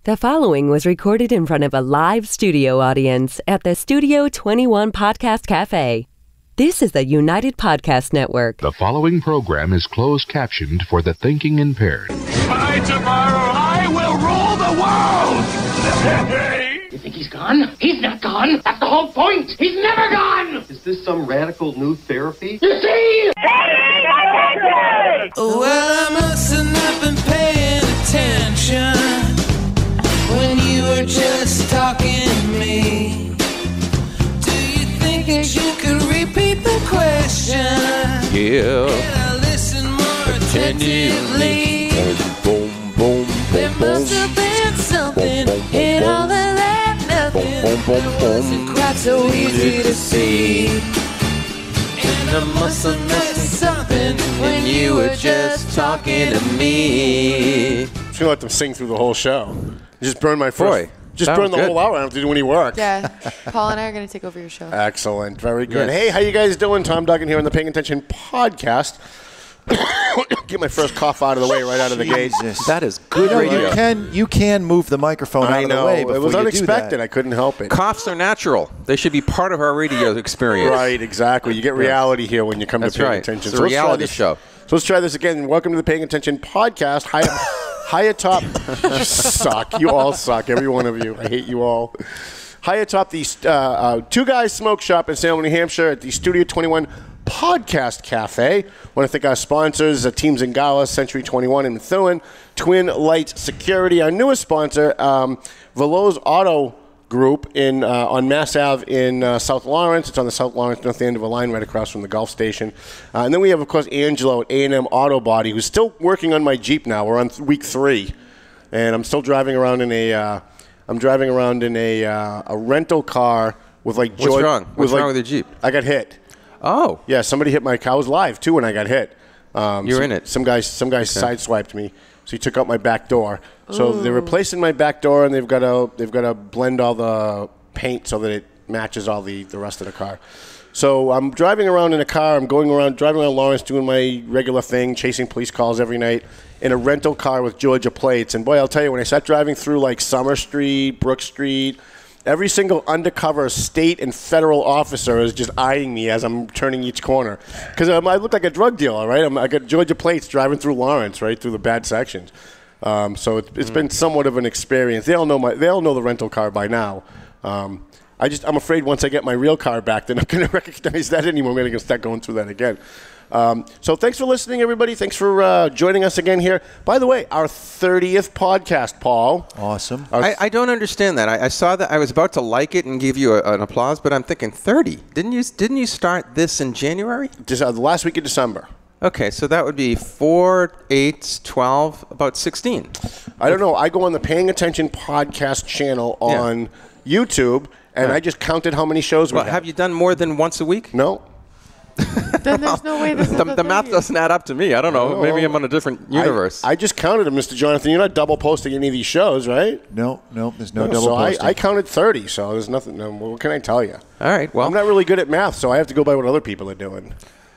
The following was recorded in front of a live studio audience at the Studio 21 Podcast Cafe. This is the United Podcast Network. The following program is closed captioned for the thinking impaired. By tomorrow, I will rule the world! You think he's gone? He's not gone. That's the whole point. He's never gone. Is this some radical new therapy? You see? Well, I must have not been paying attention when you were just talking to me. Do you think that you could repeat the question? Yeah. Can I listen more attentively? Boom, boom, There boom, must boom. have been something in all of that nothing. It wasn't quite so easy to see. And I must have missed something when you were just talking to me. I'm just gonna let them sing through the whole show. Just burn my Boy, just that burn was the good. whole hour. I don't have to do any work. Yeah, Paul and I are going to take over your show. Excellent. Very good. Yes. Hey, how you guys doing? Tom Duggan here on the Paying Attention podcast. Get my first cough out of the way right out of the gate. Jesus. That is good You know, radio. you can move the microphone out I of the know. way It before was you unexpected. do that. I couldn't help it. Coughs are natural. They should be part of our radio experience. Right, exactly. You get reality here when you come That's to Paying right. Attention. It's a let's try reality this. show. So let's try this again. Welcome to the Paying Attention podcast. High atop. You suck. You all suck. Every one of you. I hate you all. High atop the Two Guys Smoke Shop in Salem, New Hampshire at the Studio 21 Podcast Cafe. I want to thank our sponsors, Team Zingala, Century 21 in Methuen, Twin Lights Security, our newest sponsor, Veloz Auto Group on Mass Ave in South Lawrence. It's on the South Lawrence north end of a line right across from the Gulf Station. And then we have, of course, Angelo at A&M Auto Body, who's still working on my Jeep now. We're on week 3, and I'm still driving around in a rental car with like. What's wrong? What's wrong with your Jeep? I got hit. Oh. Yeah, somebody hit my car. I was live too when I got hit. You're in it. Some guy sideswiped me, so he took out my back door. So they're replacing my back door, and they've got to blend all the paint so that it matches all the rest of the car. So I'm driving around in a car. I'm driving around Lawrence, doing my regular thing, chasing police calls every night in a rental car with Georgia plates. And boy, I'll tell you, when I start driving through like Summer Street, Brook Street, every single undercover state and federal officer is just eyeing me as I'm turning each corner. Because I look like a drug dealer, right? I got Georgia plates driving through Lawrence, right, through the bad sections. So it's been somewhat of an experience. They all know the rental car by now. I'm afraid once I get my real car back, they're not going to recognize that anymore. I'm going to start going through that again. So thanks for listening, everybody. Thanks for joining us again here. By the way, our 30th podcast, Paul. Awesome. I don't understand that. I saw that. I was about to like it and give you an applause, but I'm thinking 30. Didn't you start this in January? Just the last week of December. Okay, so that would be 4, 8, 12, about 16. I don't know. I go on the Paying Attention podcast channel on YouTube, and I just counted how many shows we have. Have you done more than once a week? No. Then there's no way this is The math doesn't add up to me. I don't know. Maybe I'm on a different universe. I just counted them, Mr. Jonathan. You're not double posting any of these shows, right? No, there's no double so posting. I counted 30, so there's nothing. What can I tell you? All right. Well, I'm not really good at math, so I have to go by what other people are doing.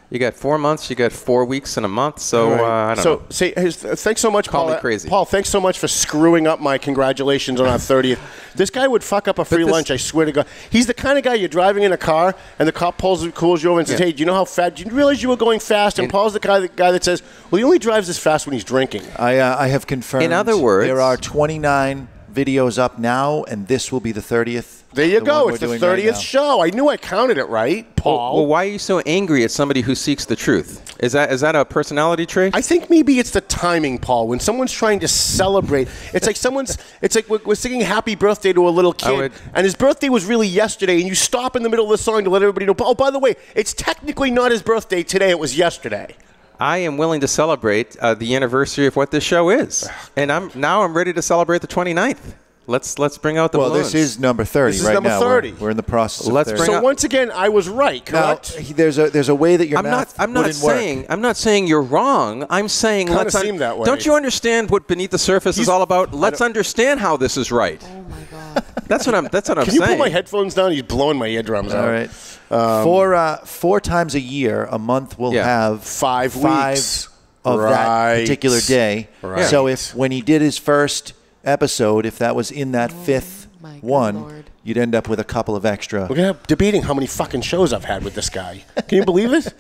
You got 4 months. You got 4 weeks and a month. So I don't know. So thanks so much, Call Paul. me crazy. Paul, thanks so much for screwing up my congratulations on our 30th. This guy would fuck up a free lunch, I swear to God. He's the kind of guy you're driving in a car, and the cop calls you over and says, hey, do you know how fast? Do you realize you were going fast? And Paul's the guy that says, well, he only drives this fast when he's drinking. I have confirmed. In other words, there are 29 videos up now, and this will be the 30th. There you the go. one It's the we're doing 30th right show. I knew I counted it right, Paul. Well, why are you so angry at somebody who seeks the truth? Is that a personality trait? I think maybe it's the timing, Paul. When someone's trying to celebrate, it's like we're singing "Happy Birthday" to a little kid, and his birthday was really yesterday, and you stop in the middle of the song to let everybody know. Oh, by the way, it's technically not his birthday today; it was yesterday. I am willing to celebrate the anniversary of what this show is, and I'm ready to celebrate the 29th. Let's bring out the balloons. This is number 30 This is right number now. 30. We're in the process of Let's 30. bring So once again, I was right, correct? Now, there's a way that your math I'm not saying you're wrong. I'm saying Kinda seemed that way. Don't you understand what Beneath the Surface is all about? Let's understand how this is right. Oh my God. That's what I'm Can saying. you pull my headphones down? He's blowing my eardrums out. All right. 4 times a year, a month will have 5 weeks of that particular day. Right. So when he did his first episode, if that was in that fifth one, Lord. you'd end up with a couple of extra. We're going to have debating how many fucking shows I've had with this guy. Can you believe it?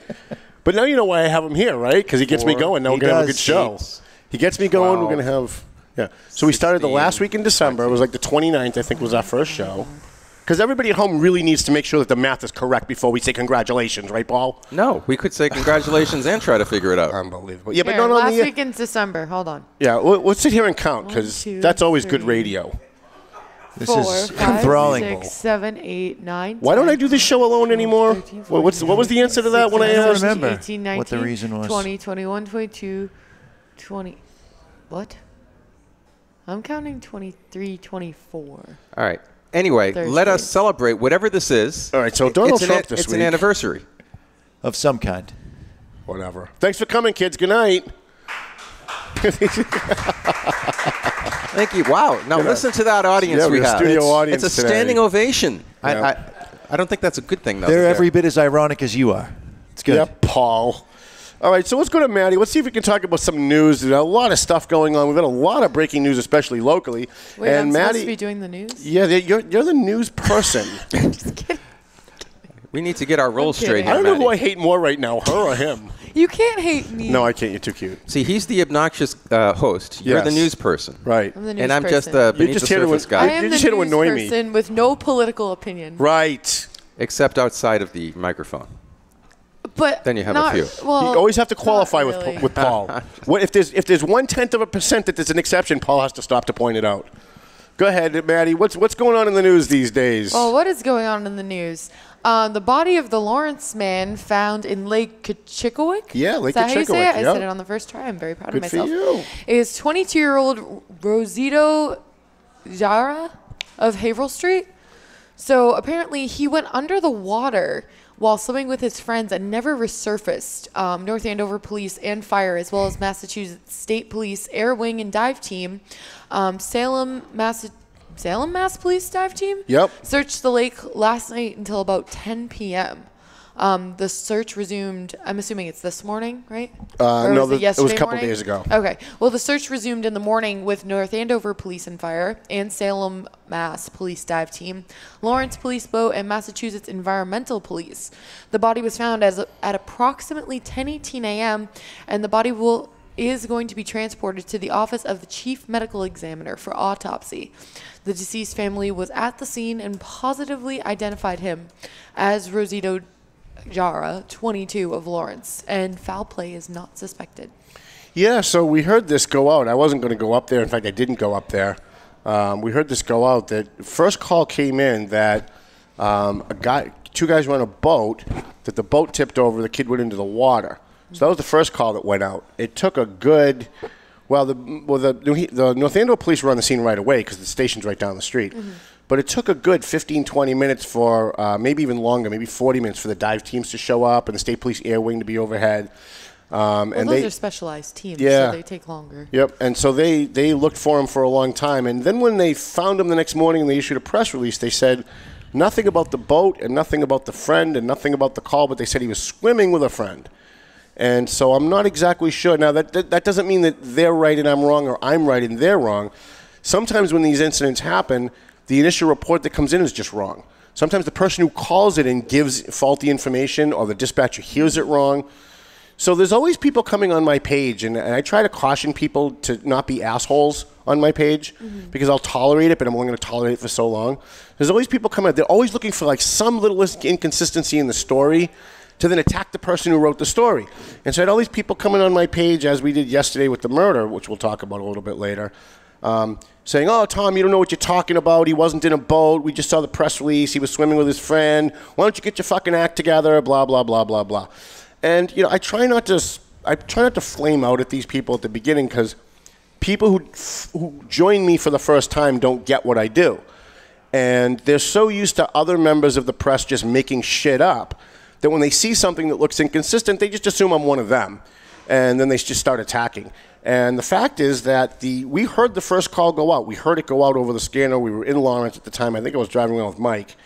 But now you know why I have him here, right? Because he gets me going. Now we're going to have a good show. He gets me going. We're going to have, yeah. So we started the last week in December. It was like the 29th, I think, was our first show. Because everybody at home really needs to make sure that the math is correct before we say congratulations, right, Paul? No, we could say congratulations and try to figure it out. Unbelievable. Yeah, but Here, not on last the week in December. Hold on. Yeah, let's sit here and count because 1, 2, that's always good 3. radio. This 4, is 5, enthralling. 6, 7, 8, 9. Why don't I do this show alone anymore? 13, 14, What was the answer to that when I 16, asked? 17, remember 18, 19, what the reason was. 20, 21, 22, 20. What? I'm counting 23, 24. All right. Anyway, let us Thursdays. celebrate whatever this is. All right, so Donald Trump this It's week. an anniversary. Of some kind. Whatever. Thanks for coming, kids. Good night. Thank you. Wow. Now listen to that audience Yeah, we we have have. studio audience It's a today. standing ovation. Yeah. I don't think that's a good thing, though. They're every bit as ironic as you are. It's good. Yep, Paul. All right, so let's go to Maddie. Let's see if we can talk about some news. There's a lot of stuff going on. We've had a lot of breaking news, especially locally. Wait, and I'm Maddie, supposed to be doing the news? yeah, you're the news person. Just kidding. We need to get our roles straight kidding. here, I don't know who I Maddie. hate more right now, her or him. You can't hate me. No, I can't. You're too cute. See, he's the obnoxious host. You're the Yes. news person. Right. I'm the news And I'm just person. the beneath just the here to surface I guy, am you're the just here to news annoy me. person with no political opinion. Right. except outside of the microphone. But then you have not, a few. Well, you always have to qualify not really. with Paul. What if there's 0.1% that there's an exception? Paul has to stop to point it out. Go ahead, Maddie. What's going on in the news these days? Well, what is going on in the news? The body of the Lawrence man found in Lake Kachikowick. Yeah, Lake Is that how you say Kachikowick, it? yep. I said it on the first try. I'm very proud Good of for myself. you. Is 22-year-old Rosito Jara of Haverhill Street. So apparently he went under the water while swimming with his friends and never resurfaced. North Andover Police and Fire, as well as Massachusetts State Police Air Wing and Dive Team, Salem Mass Police Dive Team, searched the lake last night until about 10 p.m. The search resumed, I'm assuming it's this morning, right? Or No, was it yesterday was a couple morning? days ago. Okay. Well, the search resumed in the morning with North Andover Police and Fire and Salem Mass Police Dive Team, Lawrence Police Boat, and Massachusetts Environmental Police. The body was found at approximately 10:18 a.m., and the body is going to be transported to the office of the Chief Medical Examiner for autopsy. The deceased family was at the scene and positively identified him as Rosito Jara, 22, of Lawrence, and foul play is not suspected. Yeah, so we heard this go out. I wasn't going to go up there. In fact, I didn't go up there. We heard this go out. That first call came in that two guys were on a boat, that the boat tipped over, the kid went into the water. So that was the first call that went out. It took a good, the North Andover police were on the scene right away because the station's right down the street. Mm-hmm. But it took a good 15, 20 minutes for, maybe even longer, maybe 40 minutes for the dive teams to show up and the State Police Air Wing to be overhead. And those are specialized teams, so they take longer. Yep, and so they looked for him for a long time. And then when they found him the next morning and they issued a press release, they said nothing about the boat and nothing about the friend and nothing about the call, but they said he was swimming with a friend. And so I'm not exactly sure. Now, that doesn't mean that they're right and I'm wrong or I'm right and they're wrong. Sometimes when these incidents happen, the initial report that comes in is just wrong. Sometimes the person who calls it and gives faulty information or the dispatcher hears it wrong. So there's always people coming on my page, and I try to caution people to not be assholes on my page because I'll tolerate it, but I'm only going to tolerate it for so long. There's always people coming out. They're always looking for like some little inconsistency in the story to then attack the person who wrote the story. And so I had all these people coming on my page, as we did yesterday with the murder, which we'll talk about a little bit later, saying, oh, Tom, you don't know what you're talking about. He wasn't in a boat. We just saw the press release. He was swimming with his friend. Why don't you get your fucking act together, blah, blah, blah, blah, blah. And, I try not to flame out at these people at the beginning because people who join me for the first time don't get what I do. And they're so used to other members of the press just making shit up that when they see something that looks inconsistent, they just assume I'm one of them. And then they just start attacking. And the fact is that we heard the first call go out. We heard it go out over the scanner. We were in Lawrence at the time. I think I was driving around with Mike.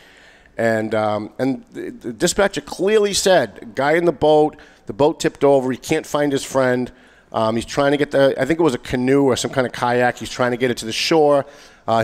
And the dispatcher clearly said, guy in the boat tipped over, he can't find his friend. He's trying to get I think it was a canoe or some kind of kayak. He's trying to get it to the shore.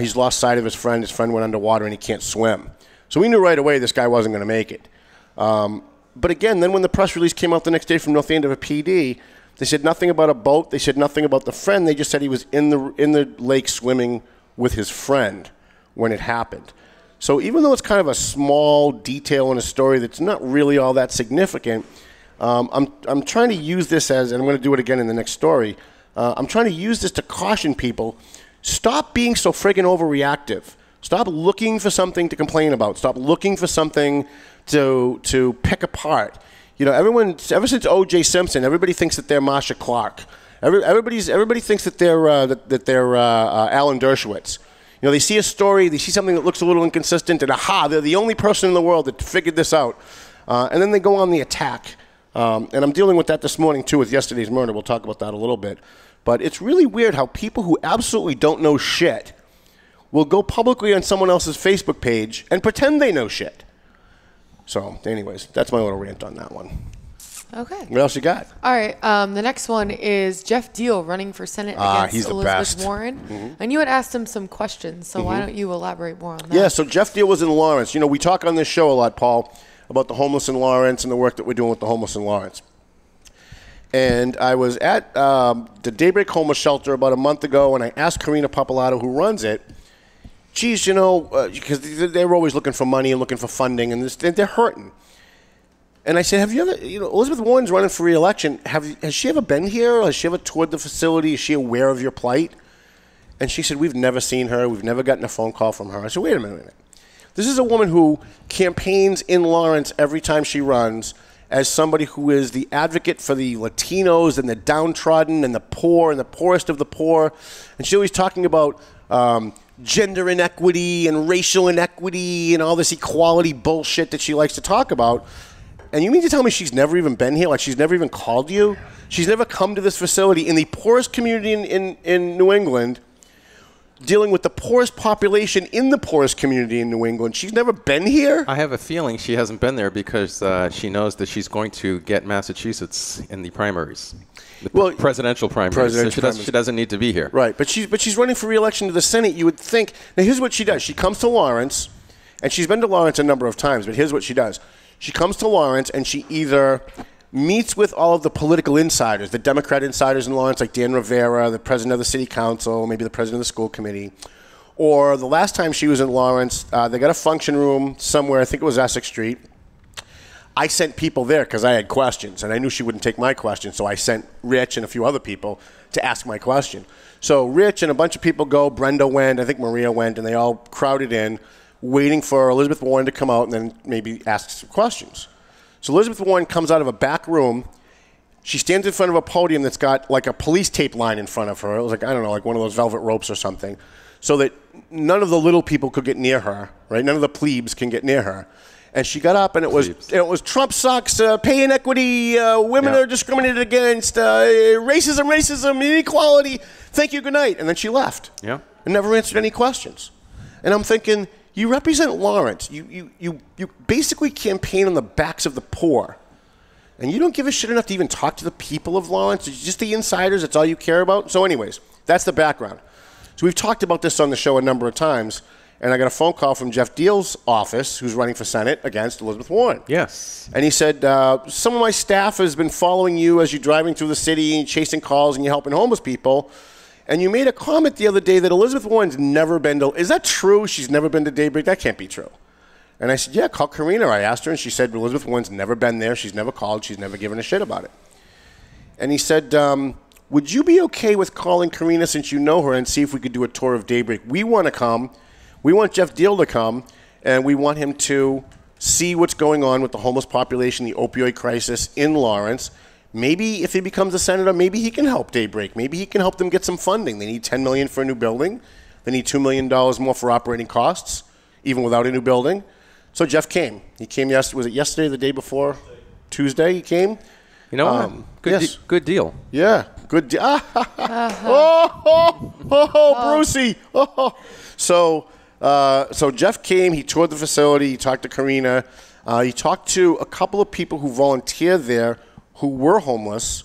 He's lost sight of his friend. His friend went underwater and he can't swim. So we knew right away this guy wasn't going to make it. But again, then when the press release came out the next day from North Andover PD, they said nothing about a boat. They said nothing about the friend. They just said he was in the lake swimming with his friend when it happened. So even though it's kind of a small detail in a story that's not really all that significant, I'm trying to use this as, and I'm going to do it again in the next story, I'm trying to use this to caution people, stop being so friggin' overreactive. Stop looking for something to complain about. Stop looking for something to pick apart. You know, ever since O.J. Simpson, everybody thinks that they're Marsha Clark. Everybody thinks that they're Alan Dershowitz. You know, they see a story, they see something that looks a little inconsistent, and aha, they're the only person in the world that figured this out. And then they go on the attack. And I'm dealing with that this morning, too, with yesterday's murder. We'll talk about that a little bit. But it's really weird how people who absolutely don't know shit will go publicly on someone else's Facebook page and pretend they know shit. So, anyways, that's my little rant on that one. Okay. What else you got? All right. The next one is Jeff Deal running for Senate against he's the Elizabeth best. Warren. Mm-hmm. And you had asked him some questions, so why don't you elaborate more on that? Yeah, so Jeff Deal was in Lawrence. You know, we talk on this show a lot, Paul, about the homeless in Lawrence and the work that we're doing with the homeless in Lawrence. And I was at the Daybreak Homeless Shelter about a month ago, and I asked Karina Papalato, who runs it, geez, you know, because they're always looking for money and looking for funding, and they're hurting. And I said, have you ever, you know, Elizabeth Warren's running for re-election. Has she ever been here? Has she ever toured the facility? Is she aware of your plight? And she said, we've never seen her. We've never gotten a phone call from her. I said, wait a minute. This is a woman who campaigns in Lawrence every time she runs as somebody who is the advocate for the Latinos and the downtrodden and the poor and the poorest of the poor. And she's always talking about gender inequity and racial inequity and all this equality bullshit that she likes to talk about. And you mean to tell me she's never even been here? Like she's never even called you? She's never come to this facility in the poorest community in New England, dealing with the poorest population in the poorest community in New England. She's never been here? I have a feeling she hasn't been there because she knows that she's going to get Massachusetts in the primaries. The presidential primaries. She doesn't need to be here. Right, but she's running for re-election to the Senate. You would think. Now, here's what she does. She comes to Lawrence, and she's been to Lawrence a number of times, but here's what she does. She comes to Lawrence, and she either meets with all of the political insiders, the Democrat insiders in Lawrence, like Dan Rivera, the president of the city council, maybe the president of the school committee. Or the last time she was in Lawrence, they got a function room somewhere, I think it was Essex Street. I sent people there because I had questions, and I knew she wouldn't take my question, so I sent Rich and a few other people to ask my question. So Rich and a bunch of people go, Brenda went, I think Maria went, and they all crowded in, waiting for Elizabeth Warren to come out and then maybe ask some questions. So Elizabeth Warren comes out of a back room. She stands in front of a podium that's got like a police tape line in front of her. It was like, I don't know, like one of those velvet ropes or something, so that none of the little people could get near her, right? None of the plebes can get near her. And she got up, and it was Trump sucks, pay inequity, women are discriminated against, racism, inequality. Thank you, good night. And then she left. Yeah. And never answered any questions. And I'm thinking, you represent Lawrence. You basically campaign on the backs of the poor. And you don't give a shit enough to even talk to the people of Lawrence. It's just the insiders. That's all you care about. So anyways, that's the background. So we've talked about this on the show a number of times. And I got a phone call from Jeff Deal's office, who's running for Senate against Elizabeth Warren. Yes. And he said, some of my staff has been following you as you're driving through the city and chasing calls and you're helping homeless people. And you made a comment the other day that Elizabeth Warren's never been to... Is that true? She's never been to Daybreak? That can't be true. And I said, yeah, call Karina. I asked her, and she said Elizabeth Warren's never been there. She's never called. She's never given a shit about it. And he said, would you be okay with calling Karina since you know her and see if we could do a tour of Daybreak? We want to come. We want Jeff Deal to come, and we want him to see what's going on with the homeless population, the opioid crisis in Lawrence. Maybe if he becomes a senator, maybe he can help Daybreak. Maybe he can help them get some funding. They need $10 million for a new building. They need $2 million more for operating costs, even without a new building. So Jeff came. He came yesterday. Was it yesterday, the day before? Tuesday he came. You know what? Good deal. Yeah, good deal. Brucey. So Jeff came, he toured the facility, he talked to Karina, he talked to a couple of people who volunteered there who were homeless,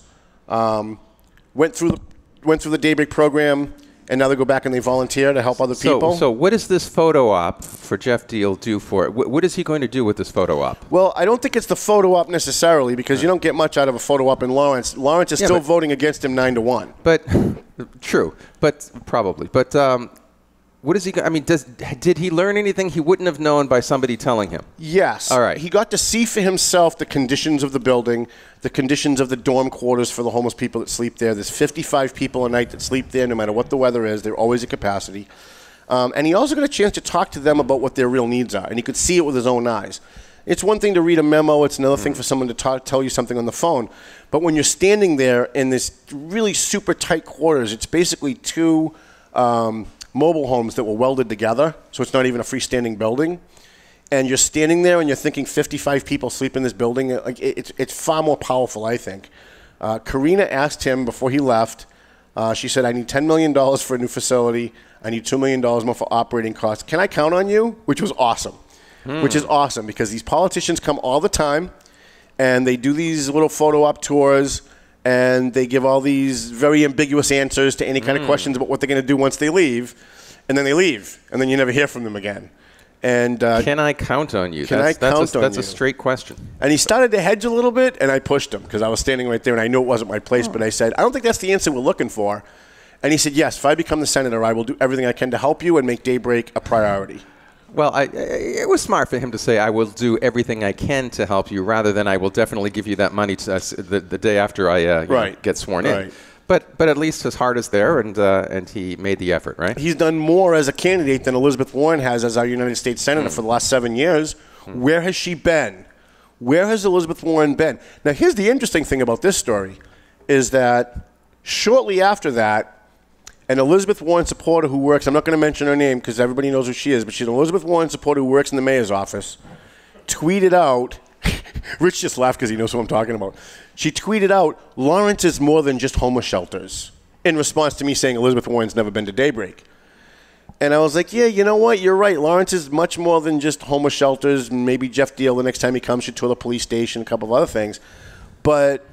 went through the Daybreak program, and now they go back and they volunteer to help other people. So what does this photo op for Jeff Deal do for it? What is he going to do with this photo op? Well, I don't think it's the photo op necessarily, because you don't get much out of a photo op in Lawrence. Lawrence is still voting against him 9-1. But true, but probably. But what is he? I mean, did he learn anything he wouldn't have known by somebody telling him? Yes. All right. He got to see for himself the conditions of the building, the conditions of the dorm quarters for the homeless people that sleep there. There's 55 people a night that sleep there, no matter what the weather is. They're always at capacity. And he also got a chance to talk to them about what their real needs are, and he could see it with his own eyes. It's one thing to read a memo. It's another thing for someone to tell you something on the phone. But when you're standing there in this really super tight quarters, it's basically two mobile homes that were welded together, so it's not even a freestanding building. And you're standing there and you're thinking 55 people sleep in this building. Like it's far more powerful, I think. Karina asked him before he left, she said, I need $10 million for a new facility. I need $2 million more for operating costs. Can I count on you? Which was awesome. Which is awesome, because these politicians come all the time and they do these little photo op tours, and they give all these very ambiguous answers to any kind of questions about what they're going to do once they leave, and then they leave, and then you never hear from them again. And can I count on you? That's a straight question. And he started to hedge a little bit, and I pushed him because I was standing right there, and I knew it wasn't my place, but I said, I don't think that's the answer we're looking for. And he said, yes, if I become the senator, I will do everything I can to help you and make Daybreak a priority. Well, it was smart for him to say, I will do everything I can to help you, rather than I will definitely give you that money the day after I get sworn in. But at least his heart is there, and he made the effort, right? He's done more as a candidate than Elizabeth Warren has as our United States Senator for the last 7 years. Where has she been? Where has Elizabeth Warren been? Now, here's the interesting thing about this story, is that shortly after that, an Elizabeth Warren supporter who works, I'm not going to mention her name because everybody knows who she is, but she's an Elizabeth Warren supporter who works in the mayor's office, tweeted out, Rich just laughed because he knows what I'm talking about. She tweeted out, Lawrence is more than just homeless shelters, in response to me saying Elizabeth Warren's never been to Daybreak. And I was like, yeah, you know what? You're right. Lawrence is much more than just homeless shelters. Maybe Jeff Deal, the next time he comes, should tour the police station, a couple of other things. But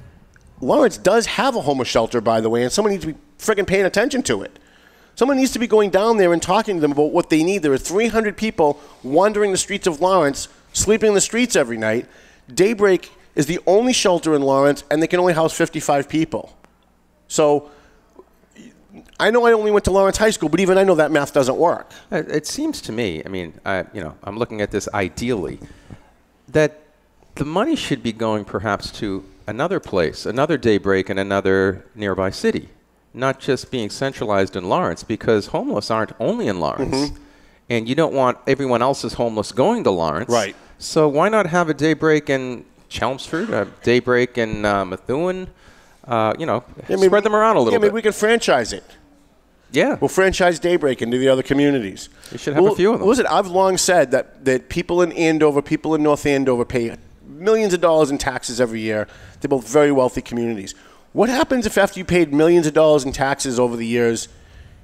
Lawrence does have a homeless shelter, by the way, and someone needs to be friggin' paying attention to it. Someone needs to be going down there and talking to them about what they need. There are 300 people wandering the streets of Lawrence, sleeping in the streets every night. Daybreak is the only shelter in Lawrence, and they can only house 55 people. So I know I only went to Lawrence High School, but even I know that math doesn't work. It seems to me, I mean, I'm looking at this ideally, that the money should be going perhaps to another place, another Daybreak in another nearby city, not just being centralized in Lawrence, because homeless aren't only in Lawrence. And you don't want everyone else's homeless going to Lawrence. Right. So why not have a Daybreak in Chelmsford, a Daybreak in Methuen? Spread them around a little bit. Maybe we can franchise it. Yeah. We'll franchise Daybreak into the other communities. We should have a few of them. Listen, I've long said that people in Andover, people in North Andover pay millions of dollars in taxes every year. They're both very wealthy communities. What happens if after you paid millions of dollars in taxes over the years,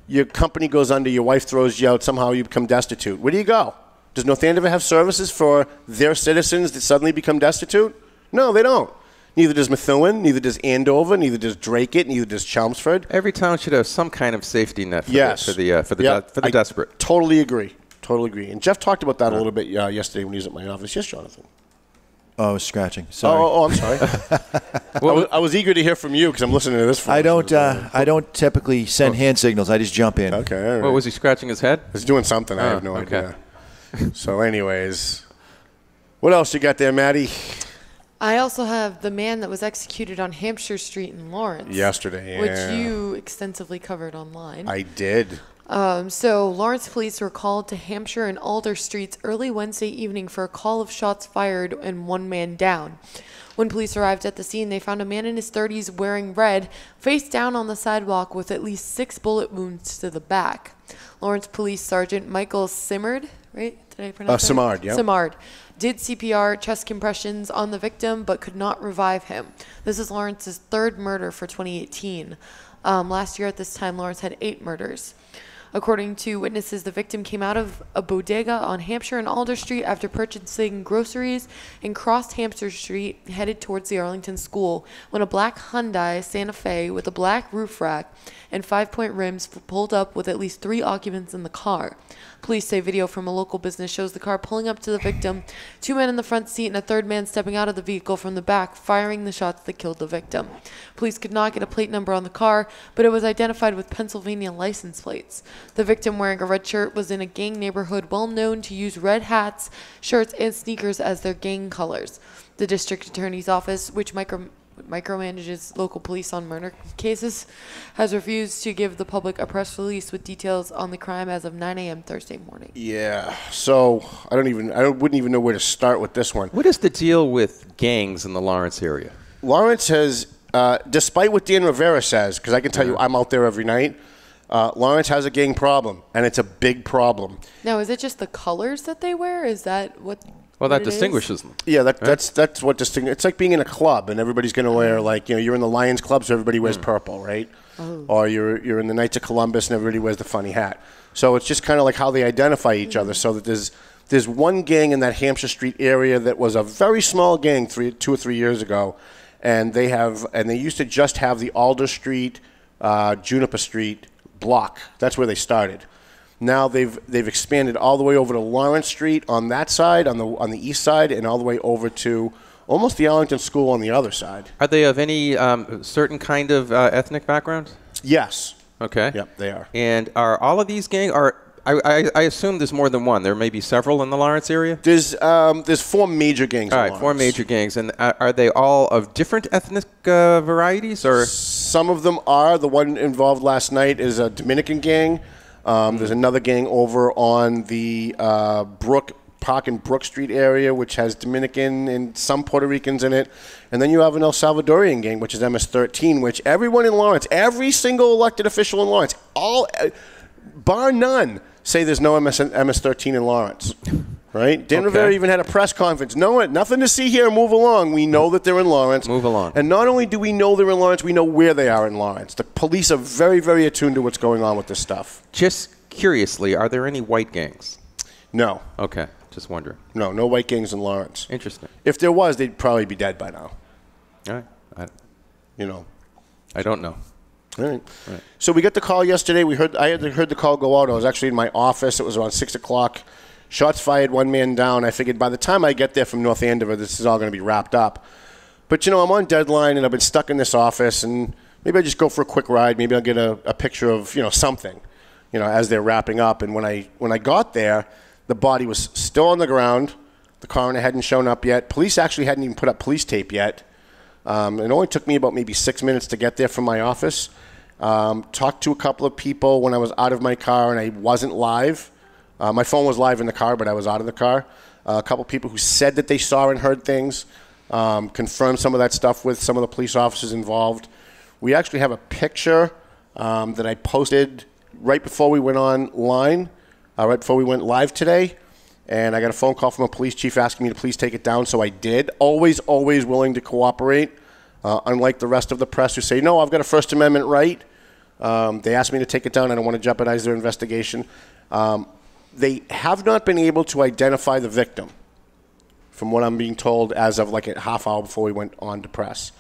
your company goes under, your wife throws you out, somehow you become destitute? Where do you go? Does North Andover have services for their citizens that suddenly become destitute? No, they don't. Neither does Methuen, neither does Andover, neither does Dracut, neither does Chelmsford. Every town should have some kind of safety net for the desperate. Totally agree. Totally agree. And Jeff talked about that a little bit yesterday when he was at my office. Yes, Jonathan. Oh, I was scratching. Sorry. I'm sorry. I was eager to hear from you because I'm listening to this. I don't typically send hand signals. I just jump in. Okay. All right. What, was he scratching his head? He's doing something. I have no idea. So, anyways, what else you got there, Maddie? I also have the man that was executed on Hampshire Street in Lawrence. Yesterday, which you extensively covered online. I did. So Lawrence police were called to Hampshire and Alder Streets early Wednesday evening for a call of shots fired and one man down. When police arrived at the scene, they found a man in his 30s wearing red, face down on the sidewalk with at least 6 bullet wounds to the back. Lawrence Police Sergeant Michael Simard, right? Did I pronounce that? Simard, yeah. Simard did CPR, chest compressions on the victim, but could not revive him. This is Lawrence's 3rd murder for 2018. Last year at this time, Lawrence had 8 murders. According to witnesses, the victim came out of a bodega on Hampshire and Alder Street after purchasing groceries and crossed Hampshire Street headed towards the Arlington school when a black Hyundai Santa Fe with a black roof rack and 5-point rims pulled up with at least 3 occupants in the car. Police say video from a local business shows the car pulling up to the victim, 2 men in the front seat and a third man stepping out of the vehicle from the back, firing the shots that killed the victim. Police could not get a plate number on the car, but it was identified with Pennsylvania license plates. The victim, wearing a red shirt, was in a gang neighborhood well known to use red hats, shirts, and sneakers as their gang colors. The district attorney's office, which micromanages local police on murder cases, has refused to give the public a press release with details on the crime as of 9 a.m. Thursday morning. Yeah, so I wouldn't even know where to start with this one. What is the deal with gangs in the Lawrence area? Lawrence has, despite what Dan Rivera says, because I can tell you I'm out there every night, Lawrence has a gang problem, and it's a big problem. Now, is it just the colors that they wear? Is that what... Well, that distinguishes them. Yeah, that's what distinguishes. It's like being in a club, and everybody's going to wear, like, you're in the Lions Club, so everybody wears purple, right? Oh. Or you're in the Knights of Columbus, and everybody wears the funny hat. So it's just kind of like how they identify each other. So that there's one gang in that Hampshire Street area that was a very small gang 2 or 3 years ago, and they used to just have the Alder Street, Juniper Street block. That's where they started. Now they've expanded all the way over to Lawrence Street on that side, on the east side, and all the way over to almost the Arlington School on the other side. Are they of any certain kind of ethnic background? Yes. Okay. Yep, they are. And are all of these gangs? I assume there's more than one. There may be several in the Lawrence area. There's 4 major gangs. All right, 4 major gangs, and are they all of different ethnic varieties, or some of them are? The one involved last night is a Dominican gang. There's another gang over on the Park and Brook Street area, which has Dominican and some Puerto Ricans in it. And then you have an El Salvadorian gang, which is MS-13, which everyone in Lawrence, every single elected official in Lawrence, all bar none, say there's no MS-13 in Lawrence. Right? Dan Rivera even had a press conference. Nothing to see here. Move along. We know that they're in Lawrence. Move along. And not only do we know they're in Lawrence, we know where they are in Lawrence. The police are very, very attuned to what's going on with this stuff. Just curiously, are there any white gangs? No. Okay. Just wondering. No white gangs in Lawrence. Interesting. If there was, they'd probably be dead by now. All right. I don't know. All right. So we got the call yesterday. I had heard the call go out. I was actually in my office. It was around 6 o'clock. Shots fired, 1 man down. I figured by the time I get there from North Andover, this is all going to be wrapped up. But, I'm on deadline, and I've been stuck in this office, and maybe I just go for a quick ride. Maybe I'll get a picture of, something, as they're wrapping up. And when I got there, the body was still on the ground. The coroner hadn't shown up yet. Police actually hadn't even put up police tape yet. It only took me about maybe 6 minutes to get there from my office. Talked to a couple of people when I was out of my car, and I wasn't live. My phone was live in the car, but I was out of the car. A couple people who said that they saw and heard things, confirmed some of that stuff with some of the police officers involved. We actually have a picture that I posted right before we went online, right before we went live today, and I got a phone call from a police chief asking me to please take it down, so I did. Always willing to cooperate, unlike the rest of the press who say, no, I've got a First Amendment right. They asked me to take it down. I don't want to jeopardize their investigation. They have not been able to identify the victim, from what I'm being told, as of like a half hour before we went on to press.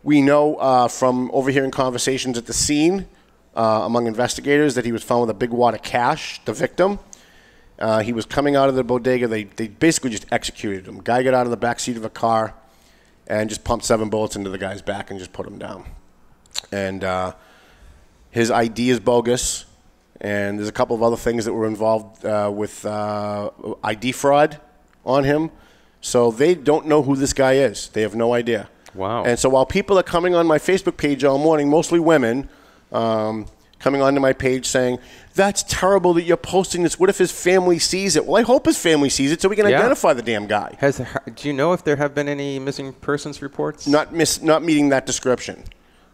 We know from overhearing conversations at the scene among investigators that he was found with a big wad of cash, the victim. He was coming out of the bodega. They basically just executed him. Guy got out of the back seat of a car and just pumped 7 bullets into the guy's back and just put him down. And his ID is bogus. And there's a couple of other things that were involved with ID fraud on him. So they don't know who this guy is. They have no idea. Wow. And so while people are coming on my Facebook page all morning, mostly women, coming onto my page saying, that's terrible that you're posting this. What if his family sees it? Well, I hope his family sees it so we can identify the damn guy. Do you know if there have been any missing persons reports? Not meeting that description.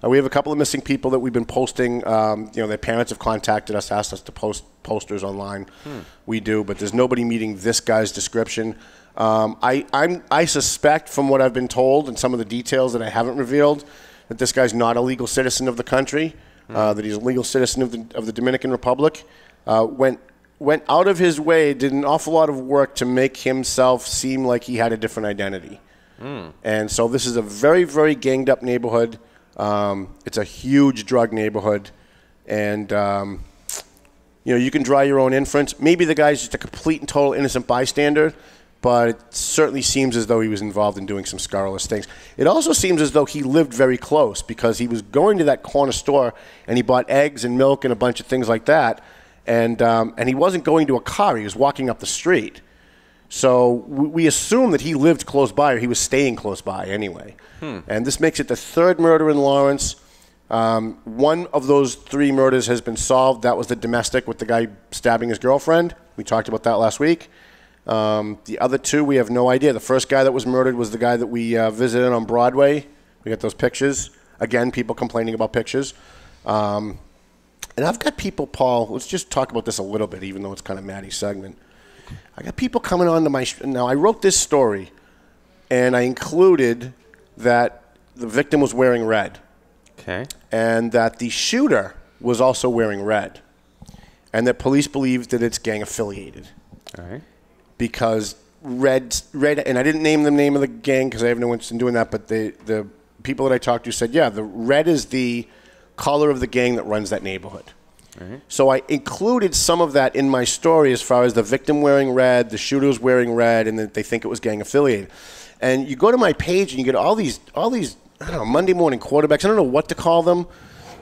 We have a couple of missing people that we've been posting. Their parents have contacted us, asked us to post posters online. We do, but there's nobody meeting this guy's description. I suspect, from what I've been told and some of the details that I haven't revealed, that this guy's not a legal citizen of the country. that he's a legal citizen of the Dominican Republic. Went out of his way, did an awful lot of work to make himself seem like he had a different identity. And so this is a very, very ganged up neighborhood. It's a huge drug neighborhood. And, you can draw your own inference. Maybe the guy's just a complete and total innocent bystander, but it certainly seems as though he was involved in doing some scurrilous things. It also seems as though he lived very close because he was going to that corner store and he bought eggs and milk and a bunch of things like that. And he wasn't going to a car. He was walking up the street. So we assume that he lived close by or he was staying close by anyway. And this makes it the third murder in Lawrence. One of those 3 murders has been solved. That was the domestic with the guy stabbing his girlfriend. We talked about that last week. The other 2, we have no idea. The first guy that was murdered was the guy that we visited on Broadway. We got those pictures. Again, people complaining about pictures. And I've got people, Paul, let's just talk about this a little bit, even though it's kind of Maddie's segment. I got people coming on to my now, I wrote this story, and I included that the victim was wearing red. Okay. And that the shooter was also wearing red. And that police believe that it's gang affiliated. All right. Because red, and I didn't name the name of the gang because I have no interest in doing that, but the people that I talked to said, yeah, the red is the color of the gang that runs that neighborhood. Right. So I included some of that in my story as far as the victim wearing red, the shooter's wearing red, and that they think it was gang affiliated. And you go to my page and you get all these I don't know, Monday morning quarterbacks. I don't know what to call them,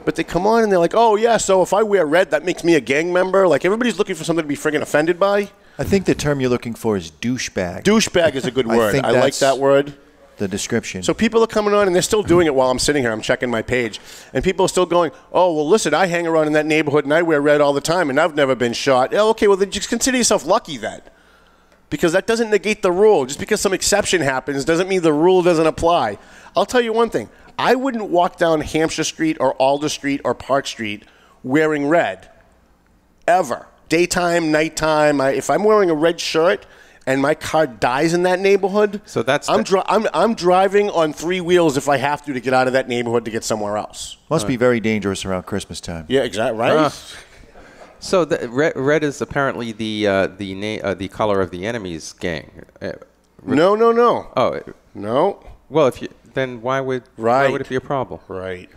but they come on and they're like, oh, yeah, so if I wear red, that makes me a gang member. Like, everybody's looking for something to be friggin' offended by. I think the term you're looking for is douchebag. Douchebag is a good word. I like that word. The description. So people are coming on, and they're still doing it while I'm sitting here. I'm checking my page. And people are still going, oh, well, listen, I hang around in that neighborhood, and I wear red all the time, and I've never been shot. Oh, okay, well, then just consider yourself lucky then. Because that doesn't negate the rule. Just because some exception happens doesn't mean the rule doesn't apply. I'll tell you one thing. I wouldn't walk down Hampshire Street or Alder Street or Park Street wearing red. Ever. Daytime, nighttime. If I'm wearing a red shirt and my car dies in that neighborhood, so that's I'm driving on 3 wheels if I have to get out of that neighborhood to get somewhere else. Must be very dangerous around Christmas time. Yeah, exactly. Right? So the red is apparently the color of the enemy's gang. No. Oh. No. Well, then why would it be a problem? Right.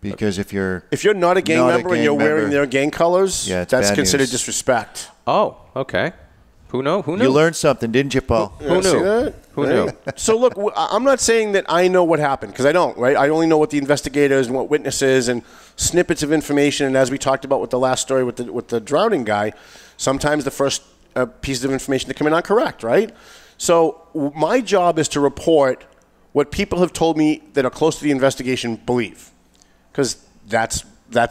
Because if you're not a gang member and you're wearing their gang colors, that's considered disrespect. Oh, okay. Who knew? You learned something, didn't you, Paul? Who knew? Who knew? So look, I'm not saying that I know what happened because I don't. Right? I only know what the investigators and what witnesses and snippets of information. And as we talked about with the last story with the drowning guy, sometimes the first pieces of information that come in aren't correct. Right? So my job is to report what people have told me that are close to the investigation believe. Because that's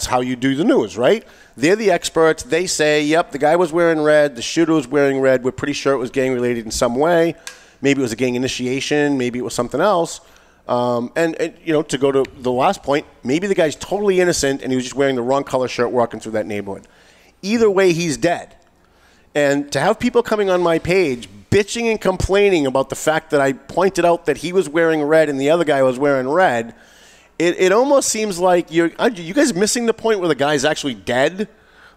how you do the news, right? They're the experts. They say, yep, the guy was wearing red. The shooter was wearing red. We're pretty sure it was gang-related in some way. Maybe it was a gang initiation. Maybe it was something else. And to go to the last point, maybe the guy's totally innocent and he was just wearing the wrong color shirt walking through that neighborhood. Either way, he's dead. And to have people coming on my page bitching and complaining about the fact that I pointed out that he was wearing red and the other guy was wearing red, it almost seems like you guys missing the point where the guy's actually dead?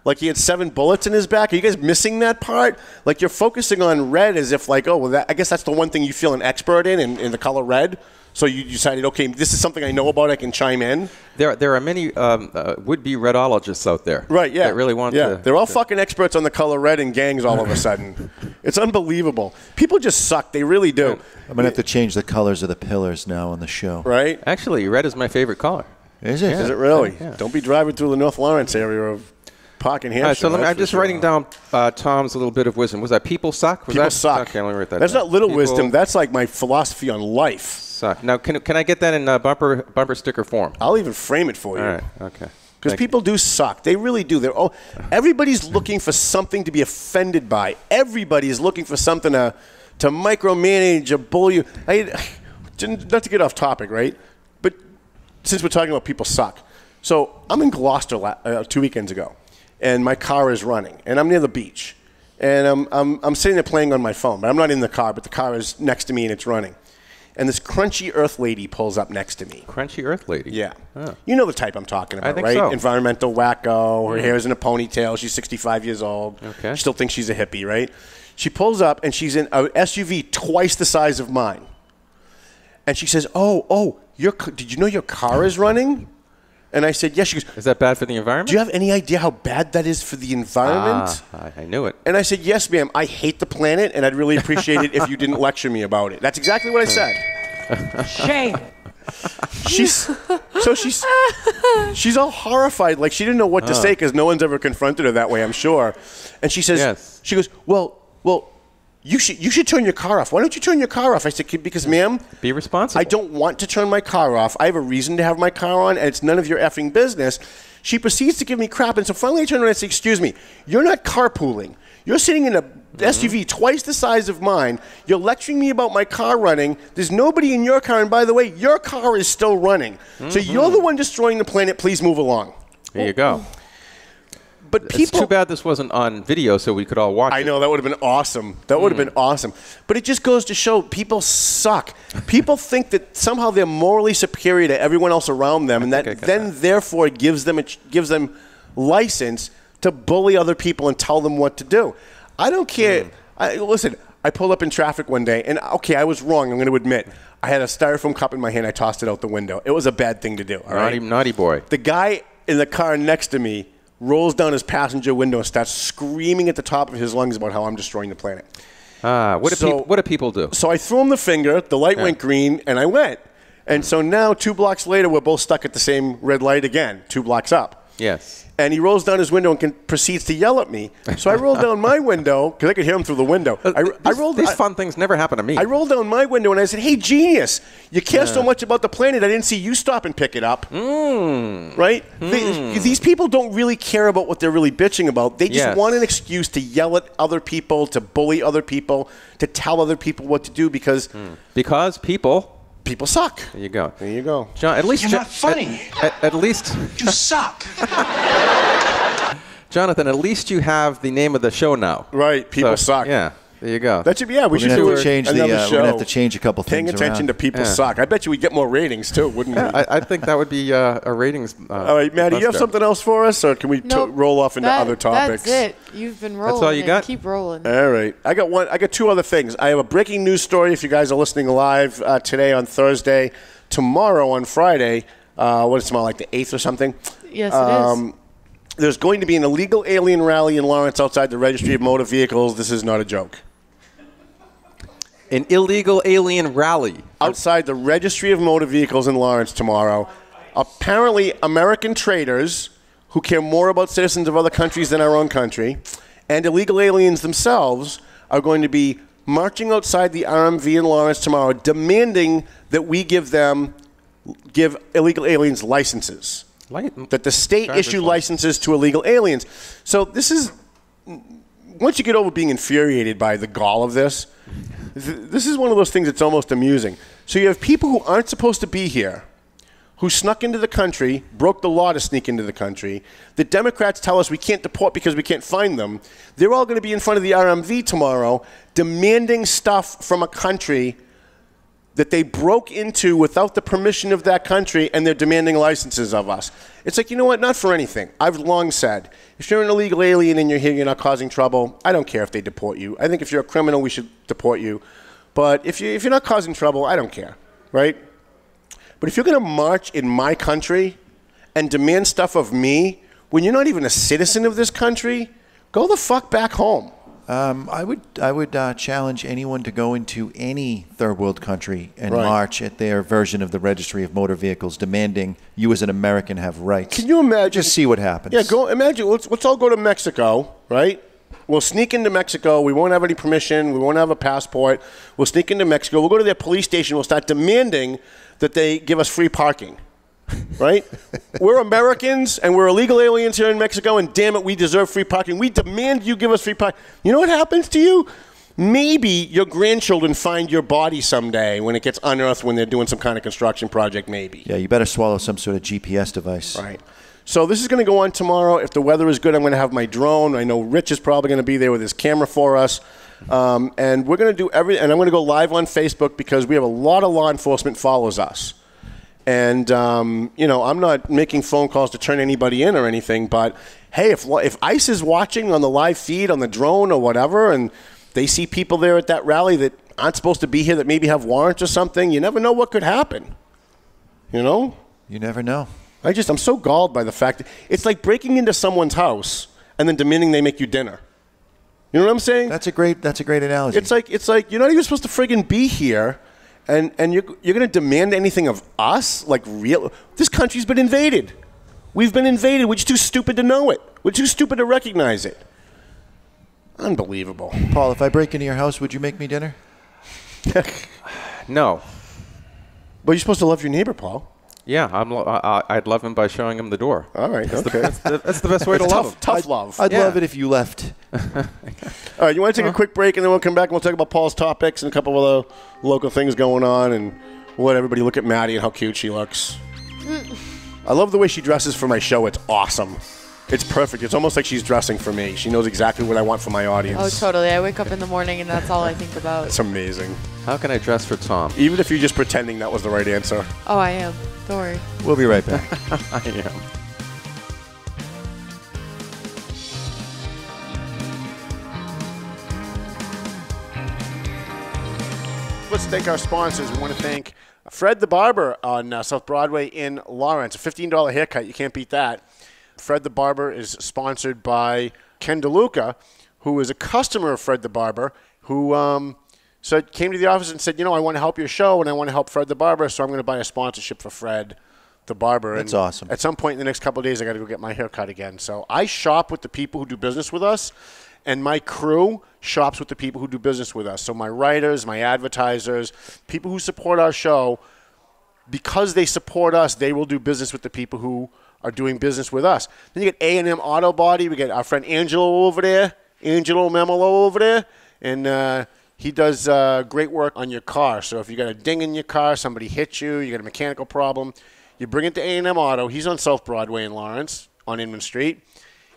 Like he had 7 bullets in his back? Are you guys missing that part? Like you're focusing on red as if like, oh, well, I guess that's the one thing you feel an expert in the color red. So you decided, okay, this is something I know about. I can chime in. There are many would-be redologists out there. Right, yeah. That really want to. They're all fucking experts on the color red and gangs all of a sudden. It's unbelievable. People just suck. They really do. I'm going to have to change the colors of the pillars now on the show. Right? Actually, red is my favorite color. Is it? Yeah. Is it really? Yeah. Don't be driving through the North Lawrence area of Park and Hampshire. All right, so I'm just writing down Tom's little bit of wisdom. Was that people suck? People suck. Okay, let me write that That's down. not little wisdom. That's like my philosophy on life. Suck. Now, can I get that in bumper sticker form? I'll even frame it for you. All right, okay. Because people do suck. They really do. Everybody's looking for something to be offended by. Everybody's looking for something to micromanage, a bully you. Not to get off topic, right? But since we're talking about people suck. So I'm in Gloucester 2 weekends ago, and my car is running, and I'm near the beach. And I'm sitting there playing on my phone, but I'm not in the car, but the car is next to me and it's running. and this crunchy earth lady pulls up next to me. Crunchy earth lady? Yeah. Oh. You know the type I'm talking about, I think right? so. Environmental wacko. Her hair's in a ponytail. She's 65 years old. Okay. She still thinks she's a hippie, right? She pulls up, and she's in a SUV twice the size of mine. And she says, did you know your car is running? And I said, yes. She goes, is that bad for the environment? do you have any idea how bad that is for the environment? I knew it. And I said, yes, ma'am. I hate the planet, and I'd really appreciate it if you didn't lecture me about it. That's exactly what I said. Shame. She's all horrified, like she didn't know what to say because no one's ever confronted her that way, I'm sure. And she says, Yes. she goes, well, you should turn your car off. Why don't you turn your car off? I said, because, ma'am, be responsible. I don't want to turn my car off. I have a reason to have my car on, and it's none of your effing business. She proceeds to give me crap, and so finally I turn around and say, excuse me, you're not carpooling. You're sitting in a SUV twice the size of mine. You're lecturing me about my car running. There's nobody in your car, and by the way, your car is still running. So you're the one destroying the planet. Please move along. There you go. But people, it's too bad this wasn't on video so we could all watch it. I know, that would have been awesome. That would have been awesome. But it just goes to show people suck. People think that somehow they're morally superior to everyone else around them, and that then therefore gives them license to bully other people and tell them what to do. I don't care. Listen, I pulled up in traffic one day, and okay, I was wrong. I'm going to admit. I had a styrofoam cup in my hand. I tossed it out the window. It was a bad thing to do. All right? Naughty boy. The guy in the car next to me rolls down his passenger window and starts screaming at the top of his lungs about how I'm destroying the planet. What do people do? So I threw him the finger. The light went green, and I went. And so now, 2 blocks later, we're both stuck at the same red light again, 2 blocks up. Yes. And he rolls down his window and proceeds to yell at me. So I rolled down my window, because I could hear him through the window. These fun things never happen to me. I rolled down my window and I said, hey, genius, you care so much about the planet, I didn't see you stop and pick it up. Right? These people don't really care about what they're really bitching about. They just want an excuse to yell at other people, to bully other people, to tell other people what to do because people suck. There you go. There you go. John, at least You're not funny. At least You suck. Jonathan, at least you have the name of the show now. Right. People suck. Yeah. There you go. That should be, we should do another show. We're going to have to change a couple Paying things attention to people suck. I bet you we'd get more ratings, too, wouldn't we? I think that would be a ratings. All right, Maddie, you have something else for us, or can we roll off into other topics? That's it. You've been rolling. That's all you got? Keep rolling. All right. I got 2 other things. I have a breaking news story if you guys are listening live today on Thursday. Tomorrow on Friday, what is tomorrow, like the 8th or something? Yes, it is. There's going to be an illegal alien rally in Lawrence outside the Registry of Motor Vehicles. This is not a joke. An illegal alien rally. Outside the Registry of Motor Vehicles in Lawrence tomorrow. Apparently, American traders who care more about citizens of other countries than our own country and illegal aliens themselves are going to be marching outside the RMV in Lawrence tomorrow, demanding that we give illegal aliens licenses. That the state issue licenses to illegal aliens. So this is, once you get over being infuriated by the gall of this, this is one of those things that's almost amusing. So you have people who aren't supposed to be here, who snuck into the country, broke the law to sneak into the country. The Democrats tell us we can't deport because we can't find them. They're all going to be in front of the RMV tomorrow demanding stuff from a country that they broke into without the permission of that country, and they're demanding licenses of us. It's like, you know what? Not for anything. I've long said, if you're an illegal alien and you're here, you're not causing trouble, I don't care if they deport you. I think if you're a criminal, we should deport you. But if you're not causing trouble, I don't care, right? But if you're going to march in my country and demand stuff of me when you're not even a citizen of this country, go the fuck back home. I would challenge anyone to go into any third world country and march at their version of the Registry of Motor Vehicles, demanding you as an American have rights. Can you imagine? Just see what happens. Yeah, imagine. Let's all go to Mexico, right? We'll sneak into Mexico. We won't have any permission. We won't have a passport. We'll sneak into Mexico. We'll go to their police station. We'll start demanding that they give us free parking. Right? We're Americans, and we're illegal aliens here in Mexico, and damn it, we deserve free parking. We demand you give us free parking. You know what happens to you? Maybe your grandchildren find your body someday when it gets unearthed when they're doing some kind of construction project, maybe. Yeah, you better swallow some sort of GPS device. Right. So this is going to go on tomorrow. If the weather is good, I'm going to have my drone. I know Rich is probably going to be there with his camera for us. And we're going to do and I'm going to go live on Facebook because we have a lot of law enforcement follows us. And, you know, I'm not making phone calls to turn anybody in or anything, but, hey, if ICE is watching on the live feed, on the drone or whatever, and they see people there at that rally that aren't supposed to be here that maybe have warrants or something, you never know what could happen. You know? You never know. I'm so galled by the fact that it's like breaking into someone's house and then demanding they make you dinner. You know what I'm saying? That's a great analogy. It's like you're not even supposed to friggin' be here, and you're going to demand anything of us? Like, this country's been invaded. We've been invaded. We're just too stupid to know it. We're too stupid to recognize it. Unbelievable. Paul, if I break into your house, would you make me dinner? No. But you're supposed to love your neighbor, Paul. Yeah, I'd love him by showing him the door. All right, okay. That's the best way to love him. Tough love. I'd love it if you left. All right, you want to take a quick break, and then we'll come back and we'll talk about Paul's topics and a couple of other local things going on, and we'll let everybody look at Maddie and how cute she looks. I love the way she dresses for my show. It's awesome. It's perfect. It's almost like she's dressing for me. She knows exactly what I want for my audience. Oh, totally. I wake up in the morning and that's all I think about. It's amazing. How can I dress for Tom? Even if you're just pretending that was the right answer. Oh, I am. Don't worry. We'll be right back. I am. Let's thank our sponsors. We want to thank Fred the Barber on South Broadway in Lawrence. A $15 haircut. You can't beat that. Fred the Barber is sponsored by Ken DeLuca, who is a customer of Fred the Barber, who came to the office and said, you know, I want to help your show and I want to help Fred the Barber, so I'm going to buy a sponsorship for Fred the Barber. That's and awesome. At some point in the next couple of days, I got to go get my hair cut again. So I shop with the people who do business with us, and my crew shops with the people who do business with us. So my writers, my advertisers, people who support our show, because they support us, they will do business with the people who are doing business with us. Then you get A&M Auto Body. We get our friend Angelo over there, Angelo Memolo over there, and he does great work on your car. So if you got a ding in your car, somebody hit you, you got a mechanical problem, you bring it to A&M Auto. He's on South Broadway in Lawrence on Inman Street.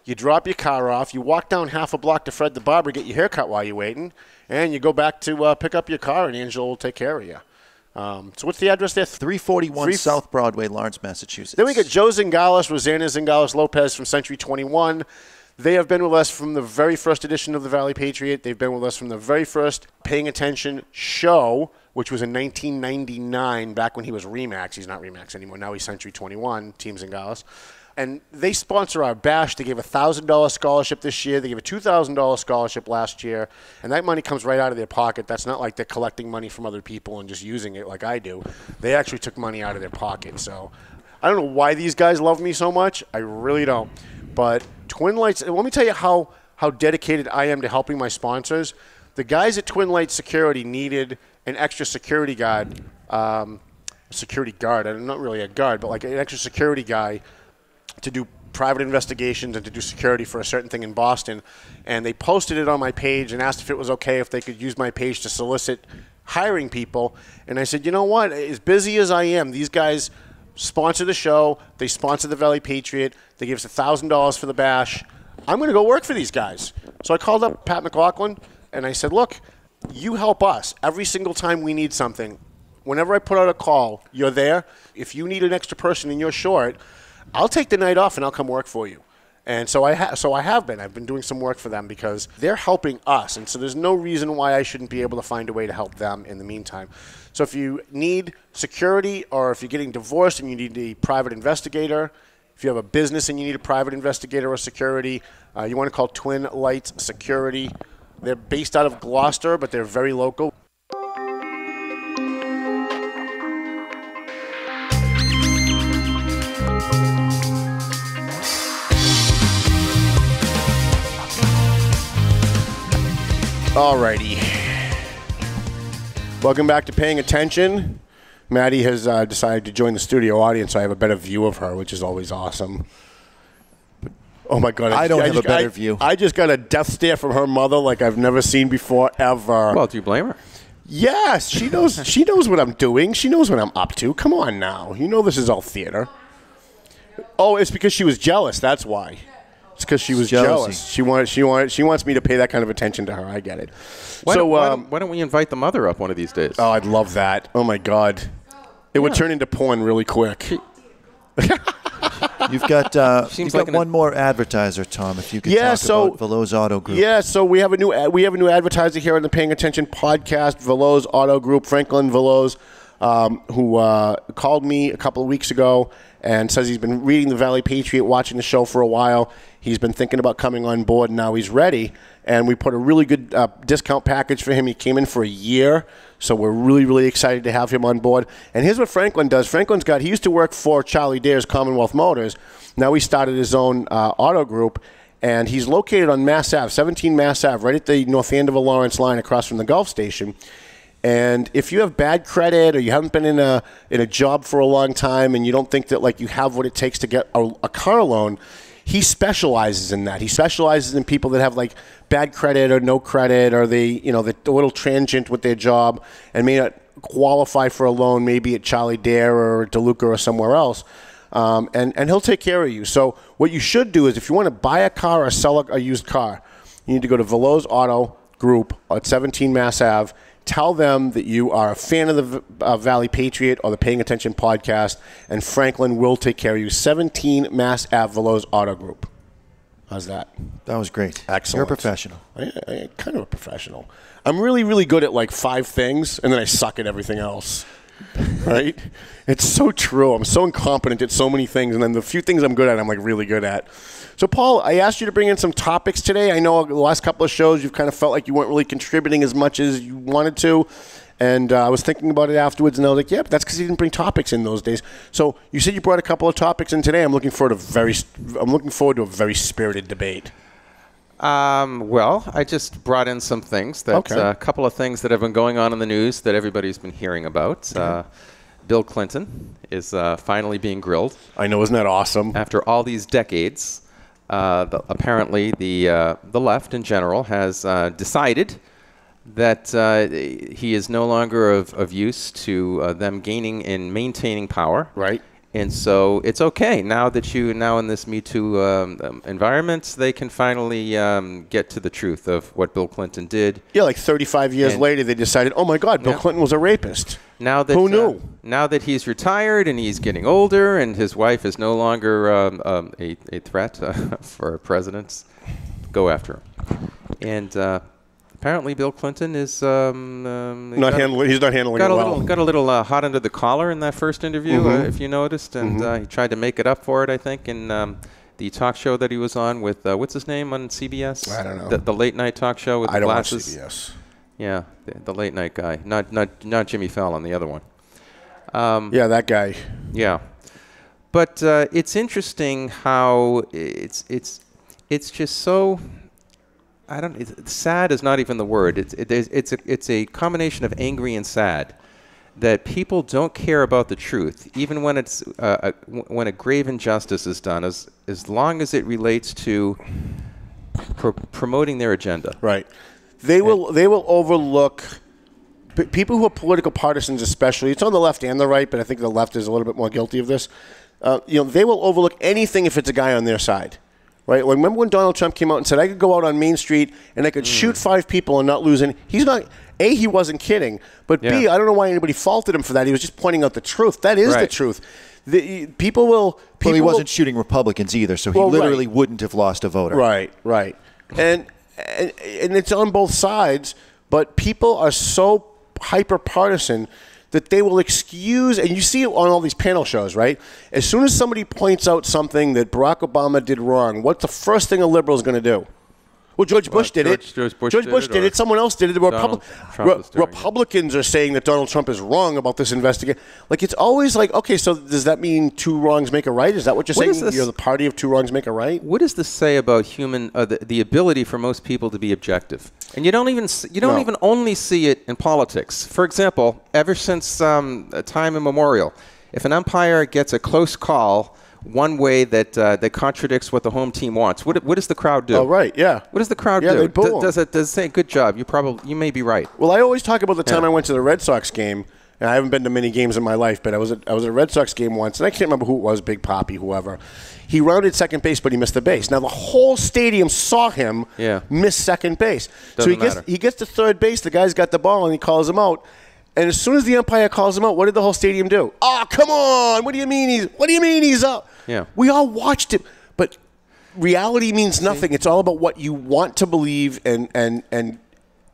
You drop your car off, you walk down half a block to Fred the Barber, get your hair cut while you're waiting, and you go back to pick up your car, and Angelo will take care of you. So what's the address there? 341 South Broadway, Lawrence, Massachusetts. Then we got Joe Zingales, Rosanna Zingales-Lopez from Century 21. They have been with us from the very first edition of the Valley Patriot. They've been with us from the very first Paying Attention show, which was in 1999, back when he was Remax. He's not Remax anymore. Now he's Century 21, Team Zingales. And they sponsor our bash. They gave a $1,000 scholarship this year. They gave a $2,000 scholarship last year. And that money comes right out of their pocket. That's not like they're collecting money from other people and just using it like I do. They actually took money out of their pocket. So I don't know why these guys love me so much. I really don't. But Twin Lights, let me tell you how dedicated I am to helping my sponsors. The guys at Twin Lights Security needed an extra security guard. I'm not really a guard, but like an extra security guy to do private investigations and to do security for a certain thing in Boston. And they posted it on my page and asked if it was okay if they could use my page to solicit hiring people. And I said, you know what? As busy as I am, these guys sponsor the show. They sponsor the Valley Patriot. They give us $1,000 for the bash. I'm going to go work for these guys. So I called up Pat McLaughlin and I said, look, you help us every single time we need something. Whenever I put out a call, you're there. If you need an extra person and you're short, I'll take the night off and I'll come work for you. And so I have been. I've been doing some work for them because they're helping us. And so there's no reason why I shouldn't be able to find a way to help them in the meantime. So if you need security, or if you're getting divorced and you need a private investigator, if you have a business and you need a private investigator or security, you want to call Twin Lights Security. They're based out of Gloucester, but they're very local. Alrighty. Welcome back to Paying Attention. Maddie has decided to join the studio audience, so I have a better view of her, which is always awesome. Oh my God! I don't have a better view. I just got a death stare from her mother like I've never seen before ever. Well, do you blame her? Yes, she knows. She knows what I'm doing. She knows what I'm up to. Come on now, you know this is all theater. Oh, it's because she was jealous. That's why. It's because she was jealous. She wants me to pay that kind of attention to her. I get it. Why don't we invite the mother up one of these days? Oh, I'd love that. Oh my God, it would turn into porn really quick. You've got one more advertiser, Tom. If you could talk about Veloz Auto Group. Yeah, so we have a new advertiser here on the Paying Attention podcast. Veloz Auto Group, Franklin Veloz, who called me a couple of weeks ago and says he's been reading the Valley Patriot, watching the show for a while. He's been thinking about coming on board, and now he's ready. And we put a really good discount package for him. He came in for a year, so we're really, really excited to have him on board. And here's what Franklin does. He used to work for Charlie Dare's Commonwealth Motors. Now he started his own auto group, and he's located on Mass Ave, 17 Mass Ave, right at the North Andover-Lawrence line across from the Gulf Station. And if you have bad credit or you haven't been in a job for a long time and you don't think that like you have what it takes to get a car loan, he specializes in that. He specializes in people that have like bad credit or no credit, or they're a little transient with their job and may not qualify for a loan, maybe at Charlie Dare or DeLuca or somewhere else. And he'll take care of you. So what you should do is if you want to buy a car or sell a used car, you need to go to Veloz Auto Group at 17 Mass Ave. Tell them that you are a fan of the Valley Patriot or the Paying Attention podcast, and Franklin will take care of you. 17 Mass Ave, Veloz Auto Group. How's that? That was great. Excellent. You're a professional. I'm kind of a professional. I'm really, really good at like 5 things, and then I suck at everything else. Right? It's so true. I'm so incompetent at so many things, and then the few things I'm good at, I'm like really good at. So, Paul, I asked you to bring in some topics today. I know the last couple of shows you've kind of felt like you weren't really contributing as much as you wanted to, and I was thinking about it afterwards, and I was like, yeah, but that's because you didn't bring topics in those days. So you said you brought a couple of topics in today. I'm looking forward to a very spirited debate. Well, I just brought in some things that a couple of things that have been going on in the news that everybody's been hearing about. Bill Clinton is finally being grilled. I know, isn't that awesome? After all these decades, apparently the left in general has decided that he is no longer of use to them gaining and maintaining power. Right. And so it's okay now that now in this Me Too environment, they can finally get to the truth of what Bill Clinton did. Yeah, like 35 years later, they decided, oh my God, Bill Clinton was a rapist. Now that who knew? Now that he's retired and he's getting older, and his wife is no longer a threat for presidents, go after him. And apparently, Bill Clinton is he's not handling it well. Got a little hot under the collar in that first interview, if you noticed, and he tried to make it up for it, I think, in the talk show that he was on with what's his name on CBS? I don't know. The late night talk show with the glasses. I don't watch CBS. Yeah, the late night guy, not Jimmy Fallon, the other one. Yeah, that guy. Yeah, but it's interesting how it's just so. Sad is not even the word. It's a combination of angry and sad that people don't care about the truth, even when it's when a grave injustice is done, as long as it relates to promoting their agenda. Right. They will overlook people who are political partisans, especially. It's on the left and the right, but I think the left is a little bit more guilty of this. They will overlook anything if it's a guy on their side. Right? Remember when Donald Trump came out and said, I could go out on Main Street and I could shoot 5 people and not lose any. He's not, A, he wasn't kidding, but B, I don't know why anybody faulted him for that. He was just pointing out the truth. That is the truth. People he wasn't shooting Republicans either, so he literally wouldn't have lost a voter. Right. And it's on both sides, but people are so hyper-partisan that they will excuse, and you see it on all these panel shows, right? As soon as somebody points out something that Barack Obama did wrong, what's the first thing a liberal is going to do? Well, George Bush did it. George Bush did it. Someone else did it. Republicans are saying that Donald Trump is wrong about this investigation. Like, it's always like, okay, so does that mean 2 wrongs make a right? Is that what you're saying? You're the party of 2 wrongs make a right? What does this say about human the ability for most people to be objective? And you don't even only see it in politics. For example, ever since time immemorial, if an umpire gets a close call one way that contradicts what the home team wants, what does the crowd do? Oh, right, yeah. What does the crowd do? They boo does it say, good job, you may be right? Well, I always talk about the time I went to the Red Sox game and I haven't been to many games in my life, but I was at a Red Sox game once, and I can't remember who it was, Big Papi, whoever. He rounded second base, but he missed the base. Now, the whole stadium saw him miss second base. So he gets to third base, the guy's got the ball, and he calls him out. And as soon as the umpire calls him out, what did the whole stadium do? Oh, come on! What do you mean he's out? Yeah. We all watched it, but reality means nothing. It's all about what you want to believe, and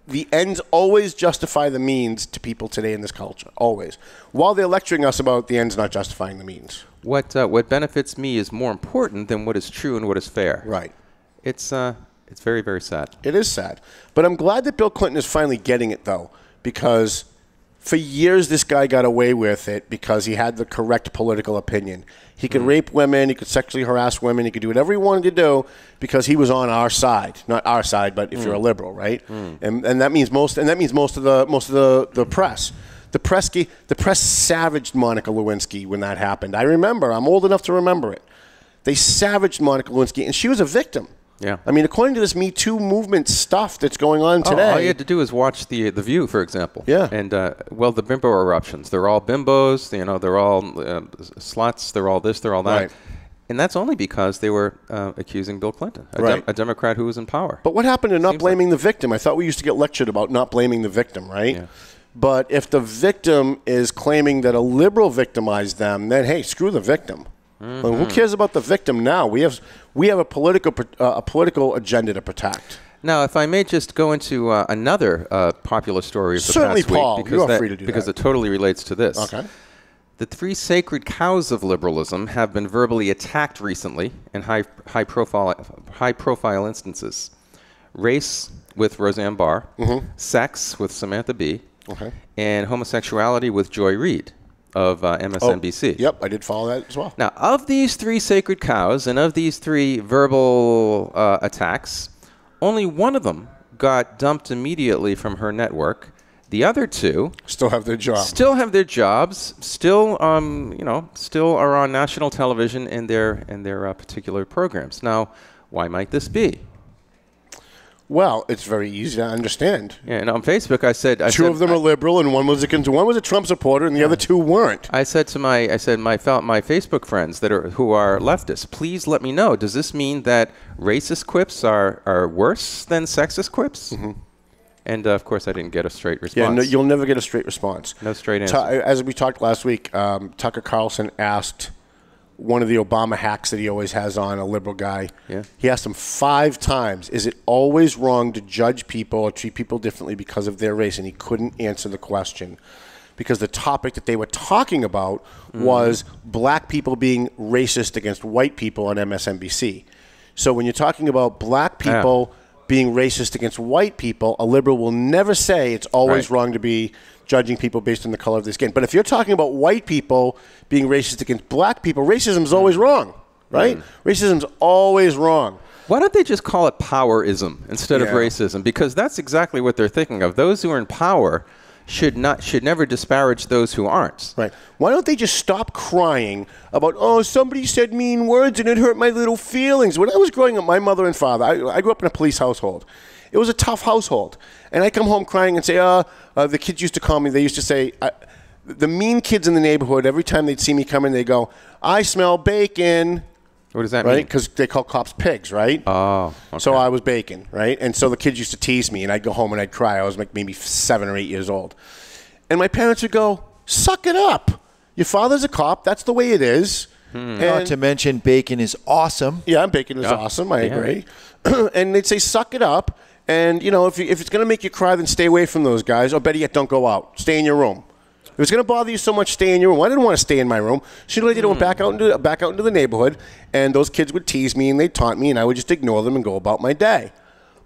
the ends always justify the means to people today in this culture. Always. While they're lecturing us about the ends not justifying the means. What benefits me is more important than what is true and what is fair. Right. It's very, very sad. It is sad. But I'm glad that Bill Clinton is finally getting it, though, because for years this guy got away with it because he had the correct political opinion. He could rape women, he could sexually harass women, he could do whatever he wanted to do because he was on our side. Not our side, but if you're a liberal, right? And that means most of the press. The press savaged Monica Lewinsky when that happened. I remember. I'm old enough to remember it. They savaged Monica Lewinsky, and she was a victim. Yeah. I mean, according to this Me Too movement stuff that's going on today. All you had to do is watch the View, for example. Yeah. And, the bimbo eruptions. They're all bimbos. They're all sluts. They're all this. They're all that. Right. And that's only because they were accusing Bill Clinton, a Democrat who was in power. But what happened to not blaming the victim? I thought we used to get lectured about not blaming the victim, right? Yeah. But if the victim is claiming that a liberal victimized them, then, hey, screw the victim. Well, who cares about the victim now? We have a political agenda to protect. Now, if I may just go into another popular story of the Certainly, past Paul, week, you are free to do because that. It totally relates to this. Okay. The three sacred cows of liberalism have been verbally attacked recently in high-profile instances: race with Roseanne Barr, sex with Samantha Bee, and homosexuality with Joy Reid of MSNBC. Yep, I did follow that as well. Now, of these three sacred cows and of these three verbal attacks, only one of them got dumped immediately from her network. The other two still have their jobs. Still are on national television in their particular programs. Now, why might this be? Well, it's very easy to understand. Yeah, and on Facebook, I said two of them are liberal, and one was a Trump supporter, and the other two weren't. I said to my Facebook friends who are leftists, please let me know. Does this mean that racist quips are worse than sexist quips? And of course, I didn't get a straight response. Yeah, no, you'll never get a straight response. No straight answer. As we talked last week, Tucker Carlson asked one of the Obama hacks that he always has on, a liberal guy. Yeah. He asked him 5 times, is it always wrong to judge people or treat people differently because of their race? And he couldn't answer the question because the topic that they were talking about was black people being racist against white people on MSNBC. So when you're talking about black people being racist against white people, a liberal will never say it's always wrong to be judging people based on the color of their skin. But if you're talking about white people being racist against black people, racism is always wrong, right? Racism's always wrong. Why don't they just call it powerism instead of racism? Because that's exactly what they're thinking of. Those who are in power should never disparage those who aren't. Right. Why don't they just stop crying about, oh, somebody said mean words and it hurt my little feelings? When I was growing up, my mother and father, I grew up in a police household. It was a tough household. And I come home crying and say, the kids used to call me, they used to say, the mean kids in the neighborhood, every time they'd see me coming, they go, I smell bacon. What does that mean? Right? Because they call cops pigs, right? Oh, okay. So I was bacon, right? And so the kids used to tease me, and I'd go home and I'd cry. I was like maybe 7 or 8 years old. And my parents would go, suck it up. Your father's a cop. That's the way it is. Not to mention bacon is awesome. Yeah, bacon is awesome. I agree. And they'd say, suck it up. And, if it's going to make you cry, then stay away from those guys. Or better yet, don't go out. Stay in your room. If it's going to bother you so much, stay in your room. I didn't want to stay in my room. Sooner or later, I went back out into the neighborhood, and those kids would tease me, and they'd taunt me, and I would just ignore them and go about my day.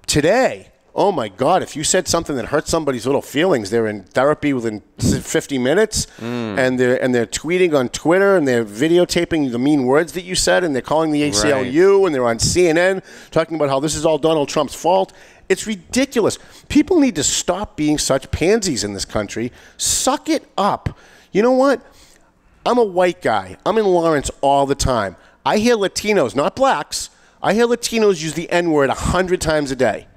Today, oh, my God, if you said something that hurt somebody's little feelings, they're in therapy within 50 minutes, and they're tweeting on Twitter, and they're videotaping the mean words that you said, and they're calling the ACLU, and they're on CNN talking about how this is all Donald Trump's fault. It's ridiculous. People need to stop being such pansies in this country. Suck it up. You know what? I'm a white guy. I'm in Lawrence all the time. I hear Latinos, not blacks, I hear Latinos use the N-word 100 times a day.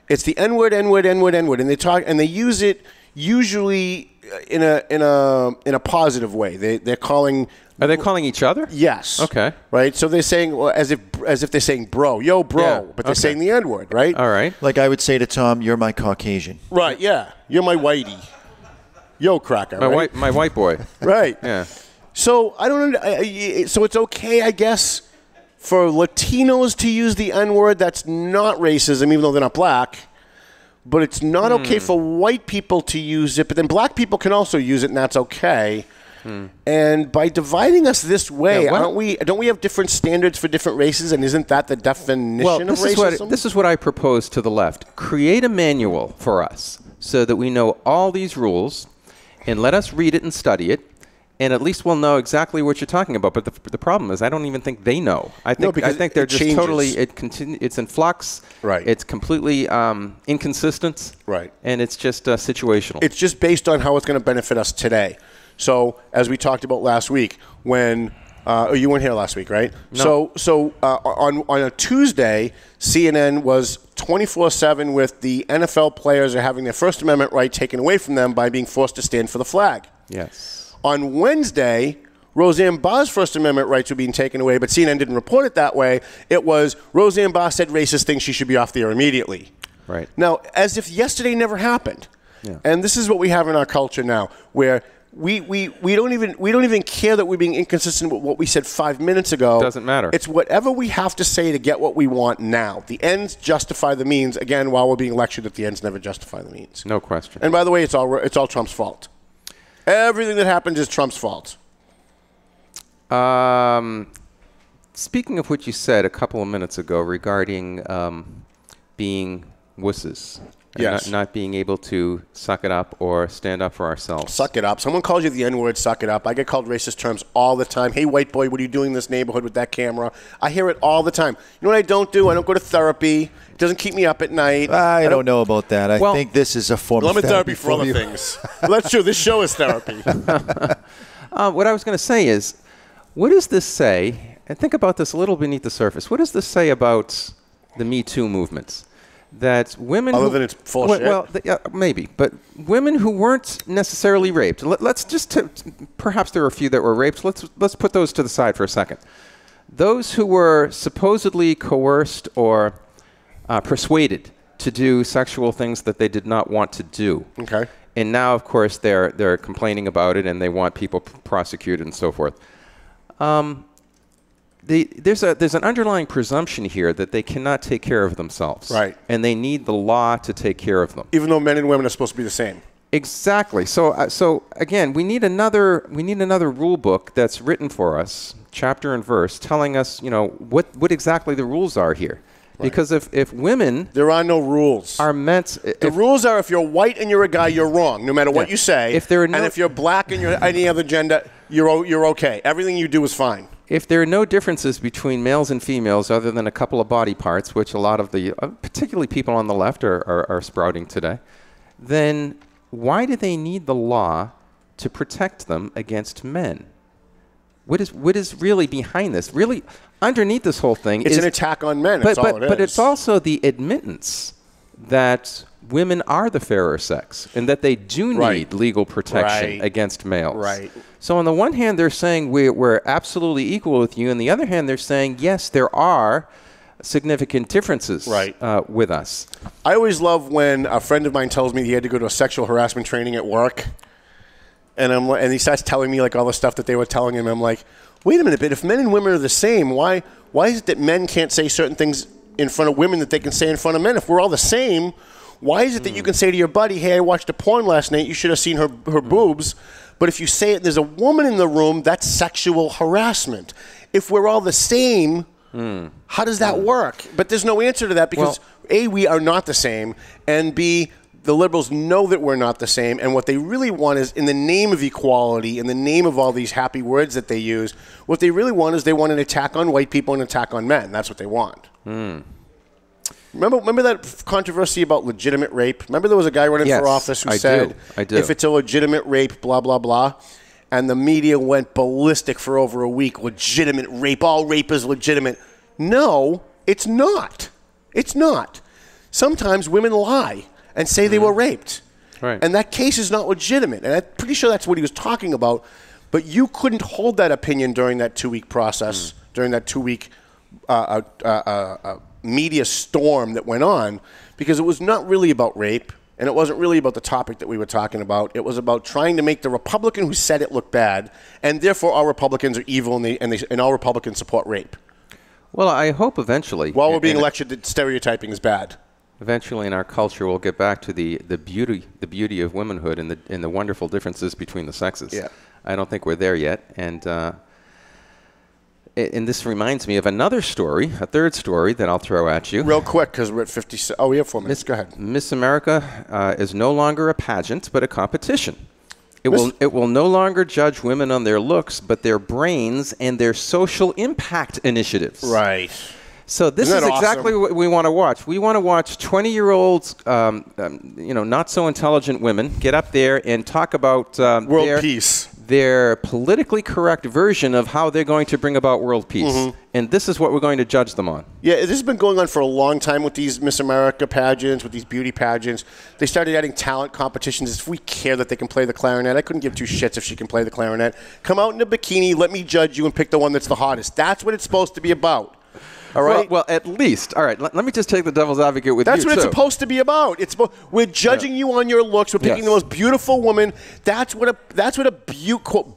It's the N-word, N-word, N-word, N-word. And they use it usually in a positive way. They're calling. Are they calling each other? Yes. Okay. Right. So they're saying as if they're saying bro, yo bro, Yeah. but they're saying the N word, right? All right. Like I would say to Tom, "You're my Caucasian." Right. Yeah. You're my whitey. Yo cracker. My white boy. Right. Yeah. So I don't. So it's okay, I guess, for Latinos to use the N word. That's not racism, even though they're not black. But it's not okay for white people to use it. But then black people can also use it, and that's okay. And by dividing us this way, don't we have different standards for different races? And isn't that the definition of racism? This is what I propose to the left. Create a manual for us so that we know all these rules, and let us read it and study it. And at least we'll know exactly what you're talking about. But the problem is, I don't even think they know. I think they're just changes. totally. It's in flux. Right. It's completely inconsistent. Right. And it's just situational. It's just based on how it's going to benefit us today. So as we talked about last week, when you weren't here last week, right? No. So on a Tuesday, CNN was 24/7 with the NFL players are having their First Amendment right taken away from them by being forced to stand for the flag. Yes. On Wednesday, Roseanne Barr's First Amendment rights were being taken away, but CNN didn't report it that way. It was Roseanne Barr said racist things, she should be off the air immediately. Right. Now, as if yesterday never happened. Yeah. And this is what we have in our culture now, where we don't even care that we're being inconsistent with what we said 5 minutes ago. Doesn't matter. It's whatever we have to say to get what we want now. The ends justify the means. Again, while we're being lectured that the ends never justify the means. No question. And by the way, it's all Trump's fault. Everything that happens is Trump's fault. Speaking of what you said a couple of minutes ago regarding being wusses. Yes. And not being able to suck it up or stand up for ourselves. Suck it up. Someone calls you the N-word, suck it up. I get called racist terms all the time. Hey, white boy, what are you doing in this neighborhood with that camera? I hear it all the time. You know what I don't do? I don't go to therapy. It doesn't keep me up at night. I don't know about that. I think this is a form of therapy for other things. Well, that's true. This show is therapy. What I was going to say is, what does this say? And think about this a little beneath the surface. What does this say about the Me Too movements? That women Other than it's full of shit? Well, maybe. But women who weren't necessarily raped. Let's just perhaps there were a few that were raped. Let's put those to the side for a second. Those who were supposedly coerced or persuaded to do sexual things that they did not want to do. Okay. And now, of course, they're complaining about it and they want people prosecuted and so forth. There's an underlying presumption here that they cannot take care of themselves. Right. And they need the law to take care of them. Even though men and women are supposed to be the same. Exactly. So again, we need another rule book that's written for us, chapter and verse, telling us, what exactly the rules are here. Right. Because if women... There are no rules. ...are meant... The rules are if you're white and you're a guy, you're wrong, no matter what you say. If there are no, and if you're black and you're any other gender, you're okay. Everything you do is fine. If there are no differences between males and females other than a couple of body parts, which a lot of the, particularly people on the left are sprouting today, then why do they need the law to protect them against men? What is really behind this? Really, underneath this whole thing is an attack on men. That's all it is. But it's also the admittance that women are the fairer sex and that they do need legal protection against males. Right. So on the one hand, they're saying we're absolutely equal with you. On the other hand, they're saying, yes, there are significant differences with us. I always love when a friend of mine tells me he had to go to a sexual harassment training at work. And he starts telling me like all the stuff that they were telling him. I'm like, wait a minute, but if men and women are the same, why is it that men can't say certain things in front of women that they can say in front of men? If we're all the same, why is it that you can say to your buddy, hey, I watched a porn last night, you should have seen her boobs. But if you say it, there's a woman in the room, that's sexual harassment. If we're all the same, how does that work? But there's no answer to that because, A, we are not the same, and B, the liberals know that we're not the same, and what they really want is, in the name of equality, in the name of all these happy words that they use, what they really want is they want an attack on white people and an attack on men. That's what they want. Remember that controversy about legitimate rape? Remember there was a guy running for office who said, if it's a legitimate rape, blah, blah, blah, and the media went ballistic for over a week. Legitimate rape, all rape is legitimate. No, it's not. It's not. Sometimes women lie and say they were raped. Right. And that case is not legitimate. And I'm pretty sure that's what he was talking about. But you couldn't hold that opinion during that 2-week process, during that 2-week media storm that went on, because it was not really about rape, and it wasn't really about the topic that we were talking about. It was about trying to make the Republican who said it look bad, and therefore all Republicans are evil, and all Republicans support rape. Well, I hope eventually, while we're being lectured that stereotyping is bad. Eventually, in our culture, we'll get back to the beauty of womanhood and the wonderful differences between the sexes. Yeah. I don't think we're there yet, and this reminds me of another story, a third story that I'll throw at you. Real quick, because we're at 50. Oh, we have 4 minutes. Go ahead. Miss America is no longer a pageant, but a competition. It will no longer judge women on their looks, but their brains and their social impact initiatives. Right. So this is exactly what we want to watch. We want to watch 20-year-olds, not so intelligent women get up there and talk about world peace. Their politically correct version of how they're going to bring about world peace. And this is what we're going to judge them on. Yeah, this has been going on for a long time with these Miss America pageants, with these beauty pageants. They started adding talent competitions. If we care that they can play the clarinet, I couldn't give 2 shits if she can play the clarinet. Come out in a bikini, let me judge you, and pick the one that's the hottest. That's what it's supposed to be about. All right. Well, at least. All right. Let me just take the devil's advocate with you. That's what it's supposed to be about. We're judging you on your looks. We're picking the most beautiful woman. That's what a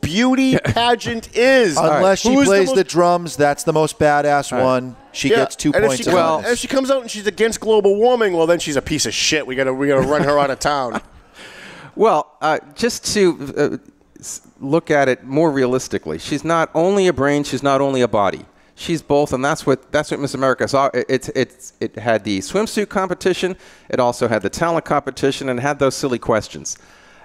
beauty pageant is. Unless she plays the drums, that's the most badass one. She gets 2 points. And if she comes out and she's against global warming, well, then she's a piece of shit. We gotta run her out of town. Well, just to look at it more realistically, she's not only a brain. She's not only a body. She's both, and that's what Miss America saw. It had the swimsuit competition. It also had the talent competition, and had those silly questions.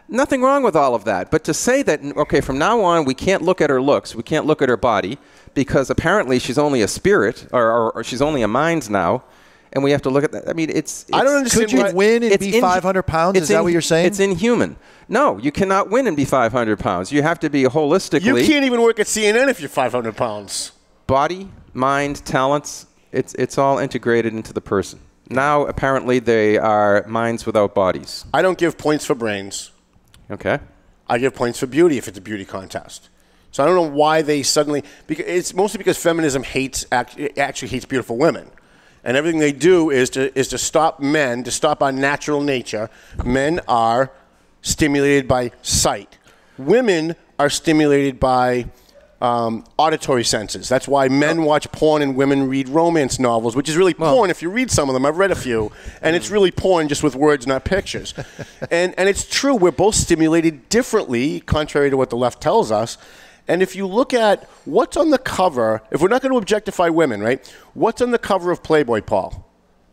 Nothing wrong with all of that. But to say that, okay, from now on we can't look at her looks, we can't look at her body, because apparently she's only a spirit, or she's only a mind now, and we have to look at that. I mean, I don't understand. Could you win and be 500 pounds? Is that what you're saying? It's inhuman. No, you cannot win and be 500 pounds. You have to be holistically. You can't even work at CNN if you're 500 pounds. Body, mind, talents, it's all integrated into the person. Now, apparently, they are minds without bodies. I don't give points for brains. Okay. I give points for beauty if it's a beauty contest. So I don't know why they suddenly... It's mostly because feminism actually hates beautiful women. And everything they do is to stop men, to stop our natural nature. Men are stimulated by sight. Women are stimulated by... auditory senses. That's why men watch porn and women read romance novels, which is really porn if you read some of them. I've read a few, and it's really porn just with words, not pictures. and it's true. We're both stimulated differently, contrary to what the left tells us. And if you look at what's on the cover, if we're not going to objectify women, right? What's on the cover of Playboy, Paul?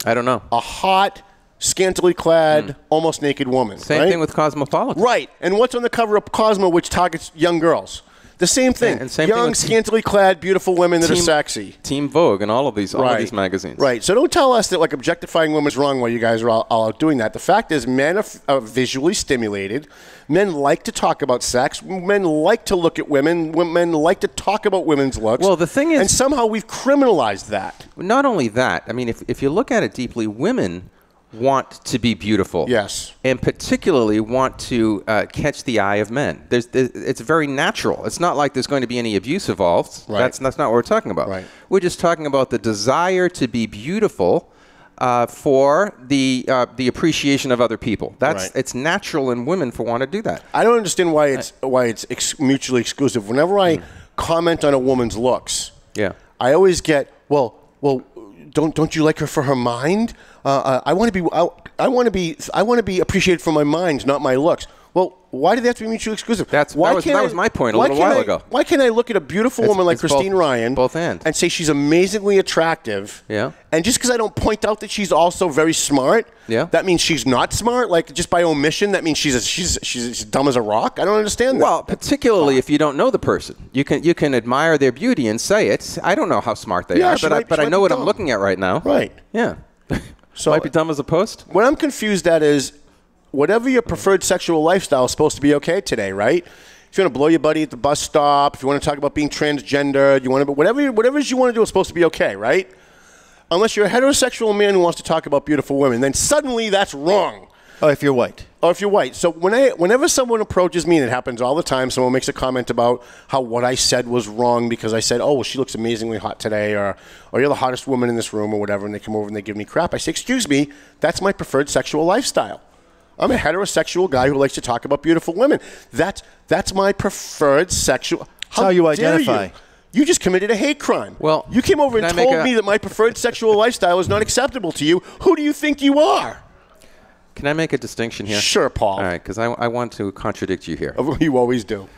I don't know. A hot, scantily clad, almost naked woman. Same thing with Cosmopolitan. Right. And what's on the cover of Cosmo, which targets young girls? The same thing. And same young, thing scantily clad, beautiful women that are sexy. Team Vogue and all of these magazines. Right. So don't tell us that like objectifying women is wrong while you guys are all out doing that. The fact is men are visually stimulated. Men like to talk about sex. Men like to look at women. Men like to talk about women's looks. Well, the thing is... And somehow we've criminalized that. Not only that. I mean, if you look at it deeply, women want to be beautiful. Yes. And particularly want to catch the eye of men. It's very natural. It's not like there's going to be any abuse involved. Right. That's not what we're talking about. Right. We're just talking about the desire to be beautiful for the appreciation of other people. It's natural in women for want to do that. I don't understand why it's mutually exclusive. Whenever I comment on a woman's looks, I always get, well, don't you like her for her mind? I want to be appreciated for my mind, not my looks. Well, why do they have to be mutually exclusive? That was my point a little while ago. Why can't I look at a beautiful woman like Christine Ryan and say she's amazingly attractive? Yeah. And just because I don't point out that she's also very smart, that means she's not smart. Like just by omission, that means she's as dumb as a rock. I don't understand that. Well, particularly if you don't know the person, you can admire their beauty and say it. I don't know how smart they are, but I know what I'm looking at right now. Right. Yeah. So might be dumb as a post. What I'm confused at is whatever your preferred sexual lifestyle is supposed to be okay today, right? If you want to blow your buddy at the bus stop, if you want to talk about being transgender, you want to, whatever you want to do is supposed to be okay, right? Unless you're a heterosexual man who wants to talk about beautiful women, then suddenly that's wrong. Oh, if you're white. Or if you're white. So whenever someone approaches me, and it happens all the time, someone makes a comment about how what I said was wrong because I said, oh, well, she looks amazingly hot today, or you're the hottest woman in this room, or whatever, and they come over and they give me crap. I say, excuse me, that's my preferred sexual lifestyle. I'm a heterosexual guy who likes to talk about beautiful women. That's my preferred sexual... How you identify. You just committed a hate crime. Well, you came over and told me that my preferred sexual lifestyle is not acceptable to you. Who do you think you are? Can I make a distinction here? Sure, Paul. All right, because I want to contradict you here. You always do.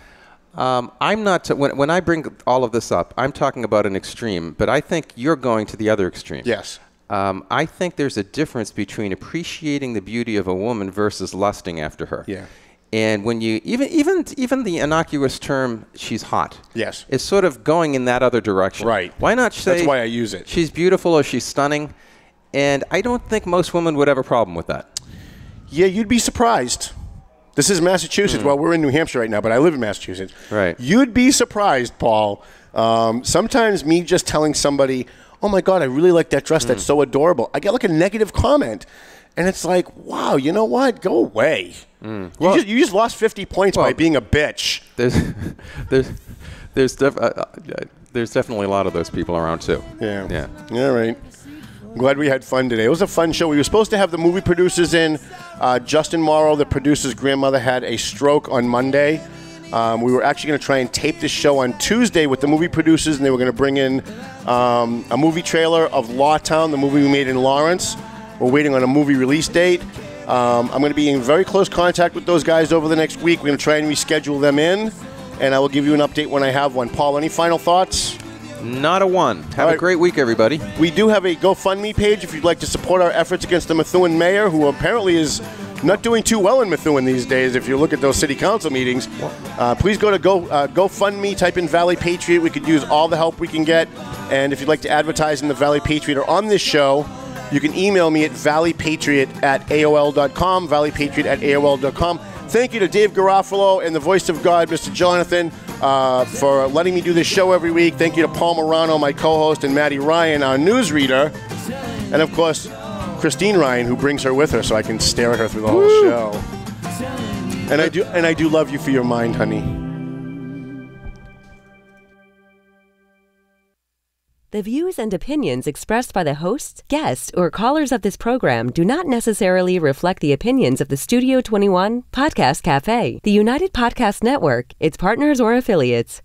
I'm not. When I bring all of this up, I'm talking about an extreme, but I think you're going to the other extreme. Yes. I think there's a difference between appreciating the beauty of a woman versus lusting after her. Yeah. And when you even the innocuous term "she's hot," yes, is sort of going in that other direction. Right. Why not say? That's why I use it. She's beautiful or she's stunning, and I don't think most women would have a problem with that. Yeah, you'd be surprised. This is Massachusetts. Well, we're in New Hampshire right now, but I live in Massachusetts. Right. You'd be surprised, Paul. Sometimes me just telling somebody, oh, my God, I really like that dress. That's so adorable. I get like a negative comment. And it's like, wow, you know what? Go away. Well, you just lost 50 points by being a bitch. There's definitely a lot of those people around, too. Yeah. All right. I'm glad we had fun today. It was a fun show. We were supposed to have the movie producers in. Justin Morrow, the producer's grandmother, had a stroke on Monday. We were actually going to try and tape this show on Tuesday with the movie producers, and they were going to bring in a movie trailer of Lawtown, the movie we made in Lawrence. We're waiting on a movie release date. I'm going to be in very close contact with those guys over the next week. We're going to try and reschedule them in, and I will give you an update when I have one. Paul, any final thoughts? Not a one. Have a great week, everybody. We do have a GoFundMe page if you'd like to support our efforts against the Methuen mayor, who apparently is not doing too well in Methuen these days. If you look at those city council meetings, please go to GoFundMe, type in Valley Patriot. We could use all the help we can get. And if you'd like to advertise in the Valley Patriot or on this show, you can email me at valleypatriot@aol.com, valleypatriot@aol.com. Thank you to Dave Garofalo and the voice of God, Mr. Jonathan, for letting me do this show every week. Thank you to Paul Murano, my co-host, and Maddie Ryan, our newsreader. And, of course, Christine Ryan, who brings her with her so I can stare at her through the whole show. And I do love you for your mind, honey. The views and opinions expressed by the hosts, guests, or callers of this program do not necessarily reflect the opinions of the Studio 21 Podcast Cafe, the United Podcast Network, its partners, or affiliates.